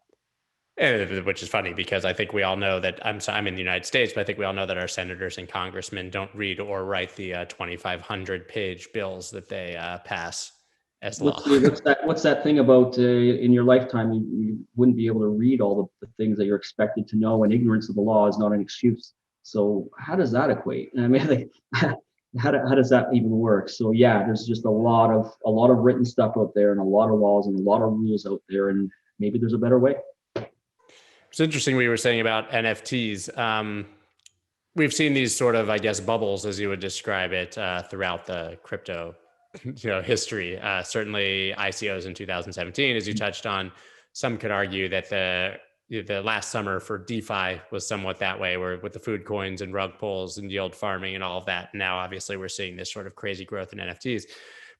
Which is funny, because I think we all know that I'm in the United States, but I think we all know that our senators and congressmen don't read or write the 2,500 page bills that they pass as law. What's that thing about in your lifetime, you wouldn't be able to read all the things that you're expected to know, and ignorance of the law is not an excuse. So how does that equate? I mean, like, how does that even work? So yeah, there's just a lot of written stuff out there, and a lot of laws and a lot of rules out there, and maybe there's a better way. It's interesting what you were saying about NFTs. We've seen these sort of, I guess, bubbles, as you would describe it, throughout the crypto history. Certainly ICOs in 2017, as you touched on. Some could argue that the last summer for DeFi was somewhat that way, where with the food coins and rug pulls and yield farming and all of that. Now, obviously, we're seeing this sort of crazy growth in NFTs.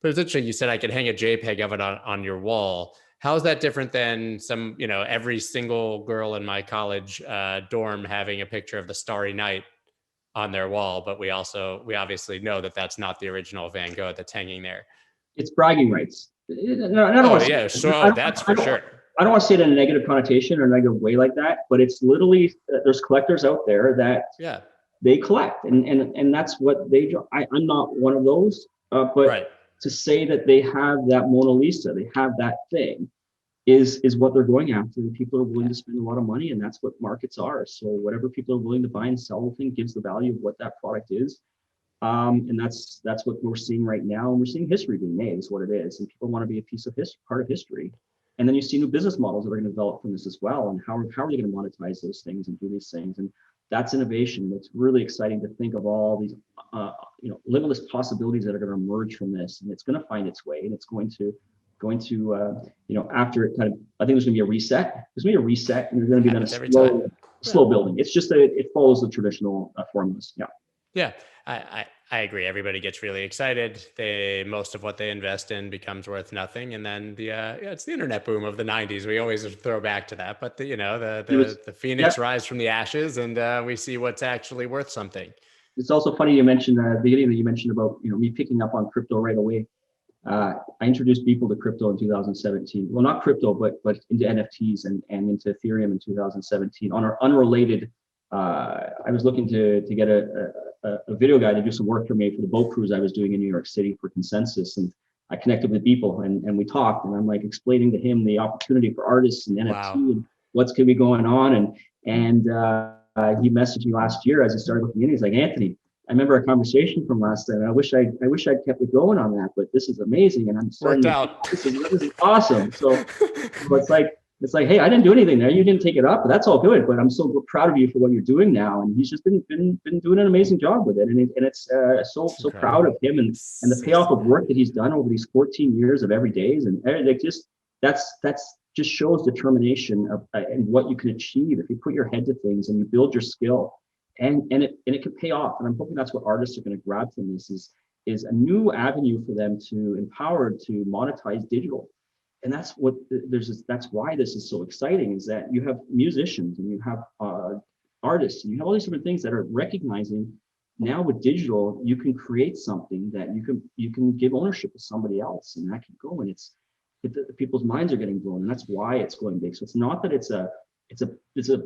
But it's interesting, you said I could hang a JPEG of it on your wall. How is that different than some, every single girl in my college dorm having a picture of the Starry Night on their wall? But we obviously know that that's not the original Van Gogh that's hanging there. It's bragging rights. That's for sure. I don't want to say it in a negative connotation or a negative way like that, but it's literally, there's collectors out there that they collect, and that's what they do. I'm not one of those, but right. To say that they have that Mona Lisa, they have that thing, is what they're going after. People are willing to spend a lot of money, and that's what markets are. So whatever people are willing to buy and sell the thing gives the value of what that product is. And that's what we're seeing right now. And we're seeing history being made, is what it is. And people want to be a piece of part of history. And then you see new business models that are going to develop from this as well. And how are they going to monetize those things and do these things? And that's innovation. It's really exciting to think of all these, limitless possibilities that are going to emerge from this. And it's going to find its way, and it's going to, after it kind of, I think there's going to be a reset. There's going to be a reset, and there's going to be then a slow building. It's just that it follows the traditional formulas. Yeah. Yeah, I agree. Everybody gets really excited. Most of what they invest in becomes worth nothing, and then it's the internet boom of the '90s. We always throw back to that, but It was, the phoenix yep. rise from the ashes, and we see what's actually worth something. It's also funny you mentioned at the beginning that you mentioned about me picking up on crypto right away. I introduced people to crypto in 2017. Well, not crypto, but into NFTs and into Ethereum in 2017. On our unrelated, I was looking to get a video guy to do some work for me for the boat cruise I was doing in New York City for Consensus, and I connected with people and we talked, and I'm like explaining to him the opportunity for artists and NFT Wow. and what's going to be going on, and he messaged me last year as he started looking in. He's like, Anthony, I remember a conversation from last time. I wish I'd kept it going on that, but this is amazing, and I'm starting. Worked out. This is awesome. So it's like, hey, I didn't do anything there. You didn't take it up, but that's all good. But I'm so proud of you for what you're doing now, and he's just been doing an amazing job with it, and it's so proud of him and the payoff of work that he's done over these 14 years of every days, and like that's just shows determination of and what you can achieve if you put your head to things and you build your skill. And it can pay off, and I'm hoping that's what artists are going to grab from this is a new avenue for them to empower to monetize digital, and that's what that's why this is so exciting. Is that you have musicians and you have artists and you have all these different things that are recognizing now with digital you can create something that you can give ownership to somebody else, and that can go, and people's minds are getting blown, and that's why it's going big. So it's not that it's a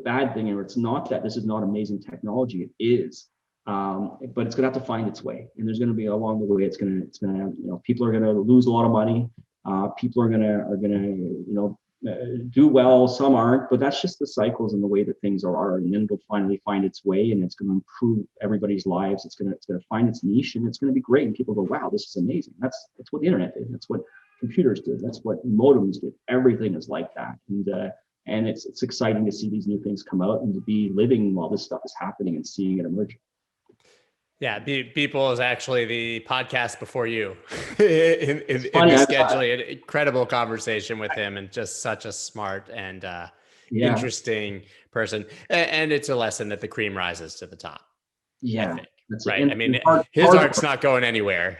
bad thing, or it's not that this is not amazing technology. It is, but it's gonna have to find its way, and there's gonna be along the way. It's gonna people are gonna lose a lot of money. People are gonna do well. Some aren't, but that's just the cycles and the way that things are. And then it'll finally find its way, and it's gonna improve everybody's lives. It's gonna find its niche, and it's gonna be great. And people go, wow, this is amazing. That's what the internet did. That's what computers did. That's what modems did. Everything is like that, and it's exciting to see these new things come out and to be living while this stuff is happening and seeing it emerge. Yeah, People is actually the podcast before you in the scheduling. An incredible conversation with him, and just such a smart and interesting person. And it's a lesson that the cream rises to the top. Yeah. I think. Right. I mean, his art's not going anywhere.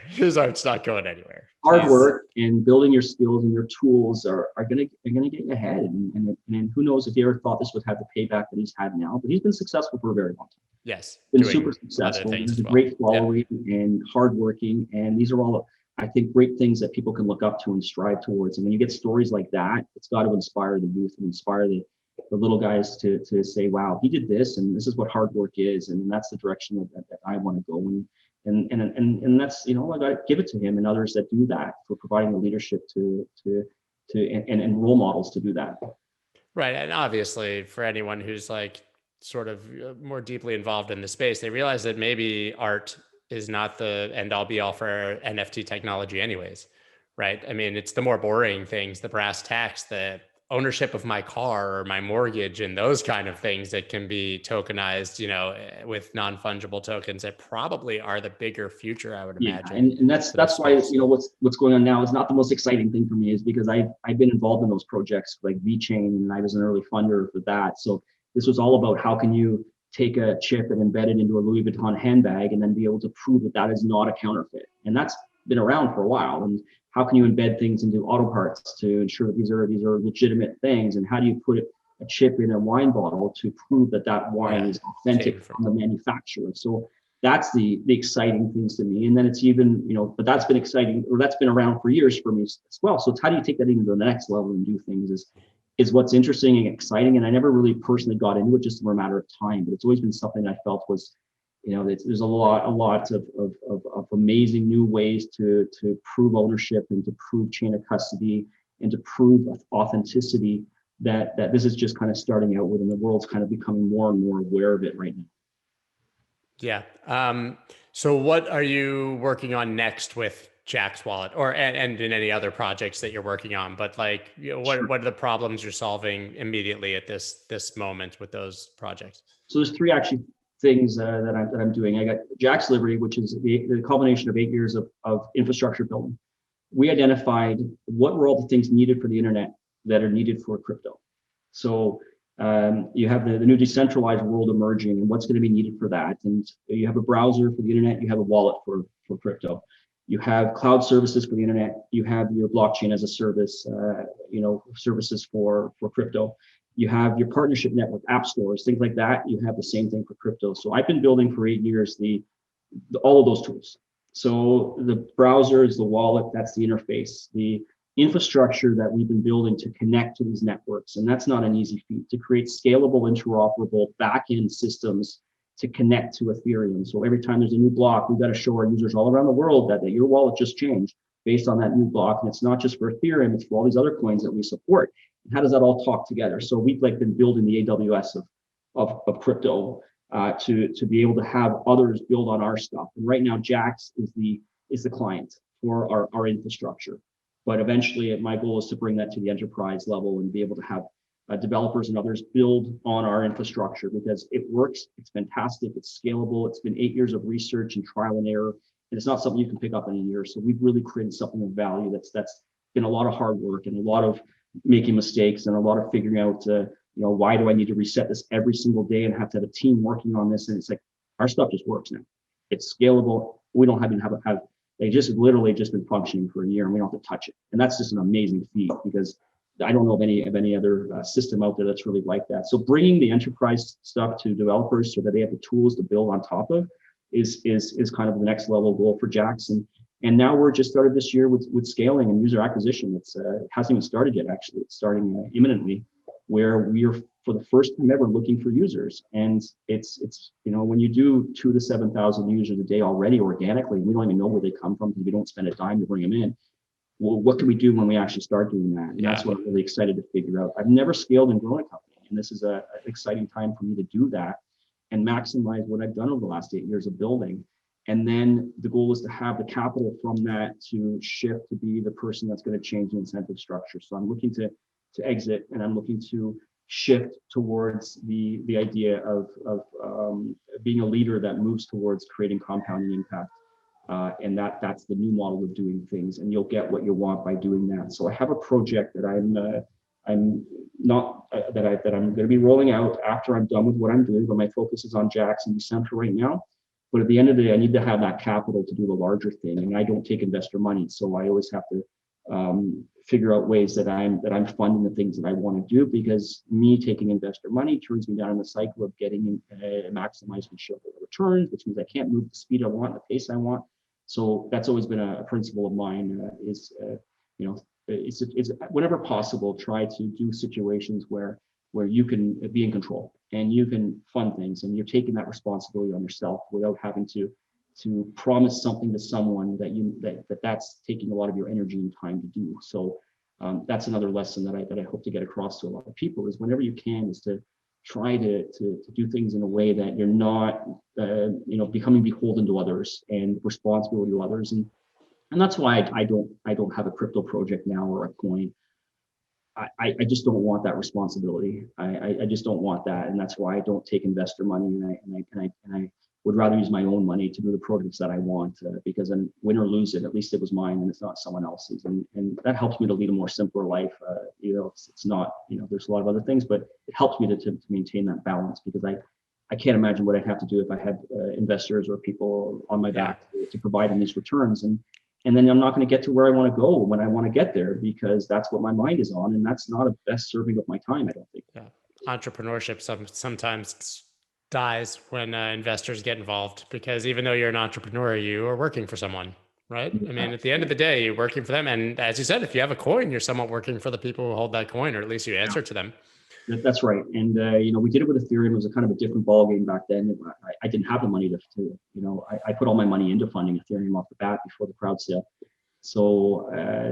Hard work and building your skills and your tools are gonna get you ahead. And who knows if he ever thought this would have the payback that he's had now, but he's been successful for a very long time. Yes. Been super successful. He's a great following and hardworking. And these are all, I think, great things that people can look up to and strive towards. And when you get stories like that, it's got to inspire the youth and inspire the little guys to say, wow, he did this, and this is what hard work is, and that's the direction that I want to go in. And that's, I got to give it to him and others that do that for providing the leadership and role models to do that. Right. And obviously for anyone who's like sort of more deeply involved in the space, they realize that maybe art is not the end all be all for NFT technology anyways. Right. I mean, it's the more boring things, the brass tacks, the ownership of my car or my mortgage and those kind of things that can be tokenized, with non-fungible tokens that probably are the bigger future, I would imagine. And that's why, what's going on now is not the most exciting thing for me, is because I've been involved in those projects like VeChain, and I was an early funder for that. So this was all about how can you take a chip and embed it into a Louis Vuitton handbag and then be able to prove that is not a counterfeit. And that's been around for a while. And how can you embed things into auto parts to ensure that these are legitimate things? And how do you put a chip in a wine bottle to prove that wine is authentic from the manufacturer? So that's the exciting things to me. And then it's even, but that's been exciting, or that's been around for years for me as well. So it's how do you take that even to the next level and do things is what's interesting and exciting. And I never really personally got into it, just for a matter of time, but it's always been something I felt was, there's a lot of amazing new ways to prove ownership and to prove chain of custody and to prove authenticity that this is just kind of starting out with, and the world's kind of becoming more and more aware of it right now. Yeah. So what are you working on next with Jack's Wallet, and in any other projects that you're working on? But what are the problems you're solving immediately at this moment with those projects? So there's three actually things that I'm doing. I got Jack's Liberty, which is the culmination of 8 years of infrastructure building. We identified what were all the things needed for the internet that are needed for crypto. So You have the new decentralized world emerging and what's going to be needed for that. And you have a browser for the internet, you have a wallet for crypto. You have cloud services for the internet, you have your blockchain as a service, services for crypto. You have your partnership network, app stores, things like that. You have the same thing for crypto. So I've been building for 8 years all of those tools. So the browser is the wallet, that's the interface, the infrastructure that we've been building to connect to these networks. And that's not an easy feat, to create scalable, interoperable backend systems to connect to Ethereum. So every time there's a new block, we've got to show our users all around the world that your wallet just changed based on that new block. And it's not just for Ethereum, it's for all these other coins that we support. And how does that all talk together? So we've been building the AWS of crypto to be able to have others build on our stuff. And right now, Jax is the client for our infrastructure. But eventually, my goal is to bring that to the enterprise level and be able to have developers and others build on our infrastructure, because it works, it's fantastic, it's scalable, it's been 8 years of research and trial and error, and it's not something you can pick up in a year. So we've really created something of value that's been a lot of hard work and a lot of making mistakes and a lot of figuring out, why do I need to reset this every single day and have to have a team working on this? And it's like, our stuff just works now. It's scalable. We don't have they just literally just been functioning for a year and we don't have to touch it. And that's just an amazing feat, because I don't know of any other system out there that's really like that. So bringing the enterprise stuff to developers so that they have the tools to build on top of is kind of the next level goal for Jax. And now we're just started this year with scaling and user acquisition. It hasn't even started yet, actually. It's starting imminently, where we're for the first time ever looking for users. And it's when you do 2,000 to 7,000 users a day already organically, we don't even know where they come from because we don't spend a dime to bring them in. Well, what can we do when we actually start doing that? And that's what I'm really excited to figure out. I've never scaled and grown a company, and this is an exciting time for me to do that and maximize what I've done over the last 8 years of building. And then the goal is to have the capital from that to shift to be the person that's going to change the incentive structure. So I'm looking to exit, and I'm looking to shift towards the idea of being a leader that moves towards creating compounding impact. And that's the new model of doing things, and you'll get what you want by doing that. So I have a project that I'm going to be rolling out after I'm done with what I'm doing, but my focus is on Jax and Decentral right now. But at the end of the day, I need to have that capital to do the larger thing, and I don't take investor money, so I always have to figure out ways that I'm funding the things that I want to do, because me taking investor money turns me down in the cycle of getting maximizing shareholder returns, which means I can't move the speed I want, the pace I want. So that's always been a principle of mine, is whenever possible, try to do situations where you can be in control and you can fund things, and you're taking that responsibility on yourself without having to promise something to someone that's taking a lot of your energy and time to do. So that's another lesson that I hope to get across to a lot of people, is whenever you can, is to try to do things in a way that you're not becoming beholden to others and responsible to others. And that's why I don't have a crypto project now or a coin. I just don't want that responsibility. I just don't want that, and that's why I don't take investor money, and I would rather use my own money to do the projects that I want, because then win or lose it, at least it was mine and it's not someone else's, and that helps me to lead a more simpler life. It's not, there's a lot of other things, but it helps me to maintain that balance, because I can't imagine what I'd have to do if I had investors or people on my back to provide them these returns, and then I'm not going to get to where I want to go when I want to get there, because that's what my mind is on, and that's not a best serving of my time, I don't think. Yeah, entrepreneurship sometimes dies when investors get involved, because even though you're an entrepreneur, you are working for someone, right? I mean, at the end of the day, you're working for them. And as you said, if you have a coin, you're somewhat working for the people who hold that coin, or at least you answer to them. That's right. And, we did it with Ethereum. It was a kind of a different ballgame back then. I didn't have the money I put all my money into funding Ethereum off the bat before the crowd sale. So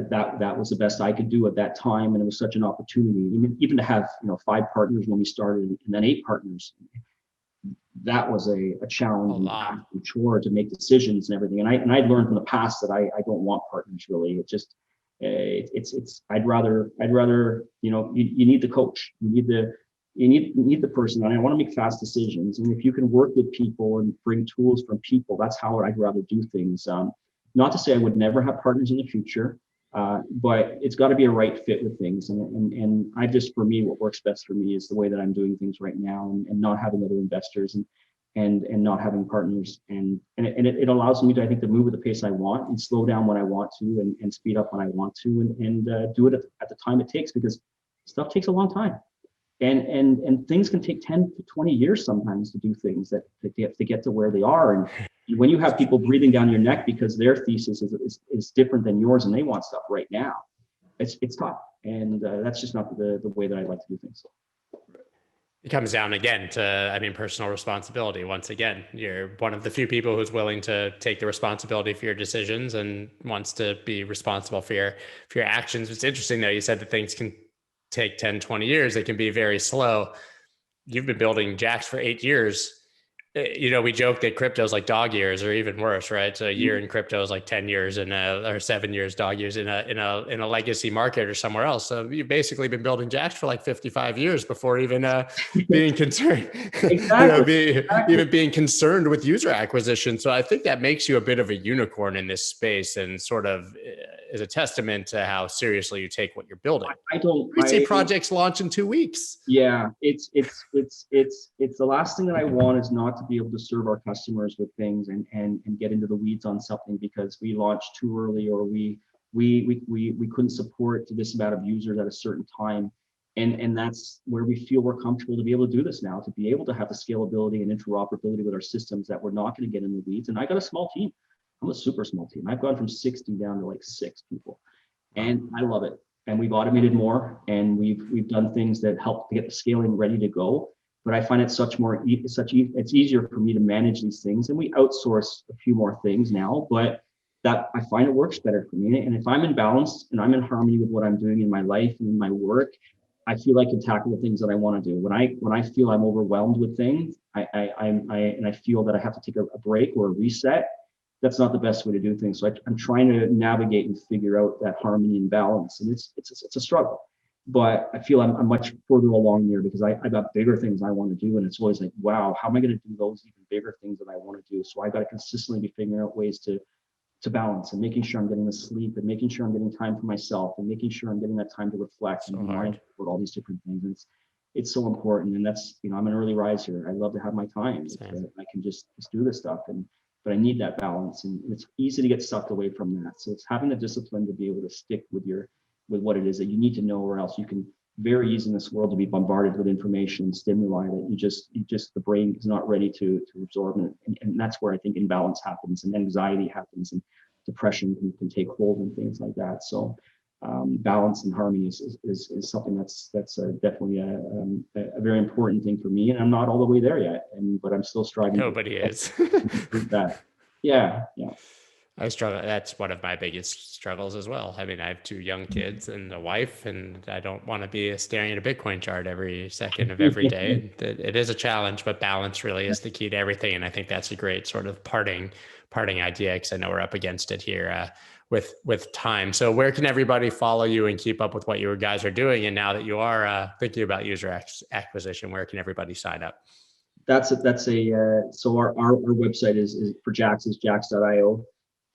that was the best I could do at that time. And it was such an opportunity, even to have, 5 partners when we started, and then 8 partners. That was a challenge and chore to make decisions and everything. And I learned from the past that I don't want partners, really. It just, I'd rather, you need the coach, you need the person. And I want to make fast decisions. And if you can work with people and bring tools from people, that's how I'd rather do things. Not to say I would never have partners in the future. But it's got to be a right fit with things. And I just, for me, what works best for me is the way that I'm doing things right now, and not having other investors and not having partners. And it allows me to, I think, to move at the pace I want and slow down when I want to and speed up when I want to and do it at the time it takes, because stuff takes a long time. And things can take 10 to 20 years sometimes to do things that to get to where they are. And when you have people breathing down your neck because their thesis is different than yours and they want stuff right now, it's tough. And that's just not the way that I like to do things. It comes down again to, personal responsibility. Once again, you're one of the few people who's willing to take the responsibility for your decisions and wants to be responsible for your actions. It's interesting though, you said that things can take 10, 20 years. They can be very slow. You've been building Jax for 8 years. We joke that crypto is like dog years, or even worse, right? So a year in crypto is like 10 years or 7 years, dog years in a legacy market or somewhere else. So you've basically been building Jax for like 55 years before even being concerned, Exactly. even being concerned with user acquisition. So I think that makes you a bit of a unicorn in this space, and sort of is a testament to how seriously you take what you're building. We see projects launch in 2 weeks. Yeah, it's the last thing that I want is not to be able to serve our customers with things and get into the weeds on something because we launched too early, or we couldn't support this amount of users at a certain time. And that's where we feel we're comfortable to be able to do this now, to be able to have the scalability and interoperability with our systems that we're not going to get in the weeds. And I got a small team. I'm a super small team. I've gone from 60 down to like 6 people, and I love it. And we've automated more, and we've done things that help to get the scaling ready to go. But I find it it's easier for me to manage these things, and we outsource a few more things now. But that I find it works better for me. And if I'm in balance and I'm in harmony with what I'm doing in my life and in my work, I feel I can tackle the things that I want to do. When I feel I'm overwhelmed with things, I feel that I have to take a break or a reset. That's not the best way to do things. So I'm trying to navigate and figure out that harmony and balance, and it's a struggle. But I feel I'm much further along there because I got bigger things I want to do, and it's always like, wow, how am I going to do those even bigger things that I want to do? So I got to consistently be figuring out ways to balance, and making sure I'm getting the sleep, and making sure I'm getting time for myself, and making sure I'm getting that time to reflect and mind about all these different things. And it's so important. And that's, I'm an early riser. I love to have my time. I can just do this stuff, but I need that balance, and it's easy to get sucked away from that. So it's having the discipline to be able to stick with what it is that you need to know, or else you can very easy in this world to be bombarded with information and stimuli that you just the brain is not ready to absorb. And that's where I think imbalance happens, and anxiety happens, and depression can take hold and things like that. So balance and harmony is something that's definitely a very important thing for me, and I'm not all the way there yet, but I'm still striving. Nobody is. That. Yeah. I struggle. That's one of my biggest struggles as well. I have 2 young kids and a wife, and I don't want to be staring at a Bitcoin chart every second of every day. It is a challenge, but balance really is the key to everything. And I think that's a great sort of parting idea, because I know we're up against it here with time. So where can everybody follow you and keep up with what you guys are doing? And now that you are thinking about user acquisition, where can everybody sign up? So our website is for Jax is jax.io.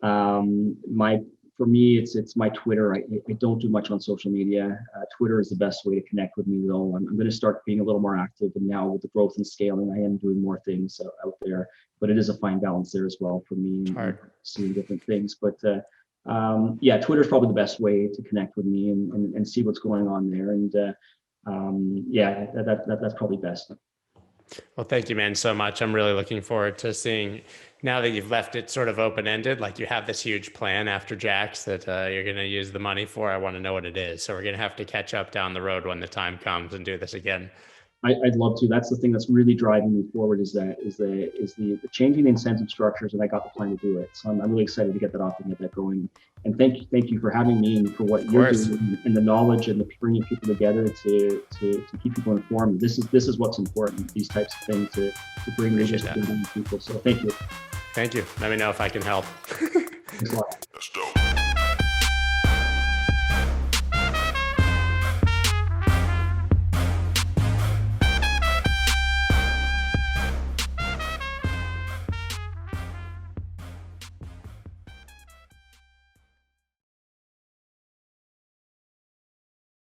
For me, it's my Twitter. I don't do much on social media. Twitter is the best way to connect with me, though. I'm going to start being a little more active, and now with the growth and scaling, I am doing more things out there. But it is a fine balance there as well for me, and seeing different things. But Twitter is probably the best way to connect with me and see what's going on there. And that's probably best. Well, thank you, man, so much. I'm really looking forward to seeing, now that you've left it sort of open-ended, like you have this huge plan after Jax that you're going to use the money for. I want to know what it is. So we're going to have to catch up down the road when the time comes and do this again. I'd love to. That's the thing that's really driving me forward is the changing the incentive structures, and I got the plan to do it. So I'm really excited to get that off and get that going. And thank you for having me and for what you're doing, and the knowledge and the bringing people together to keep people informed. This is what's important. These types of things to bring people. So thank you. Thank you. Let me know if I can help. Thanks a lot.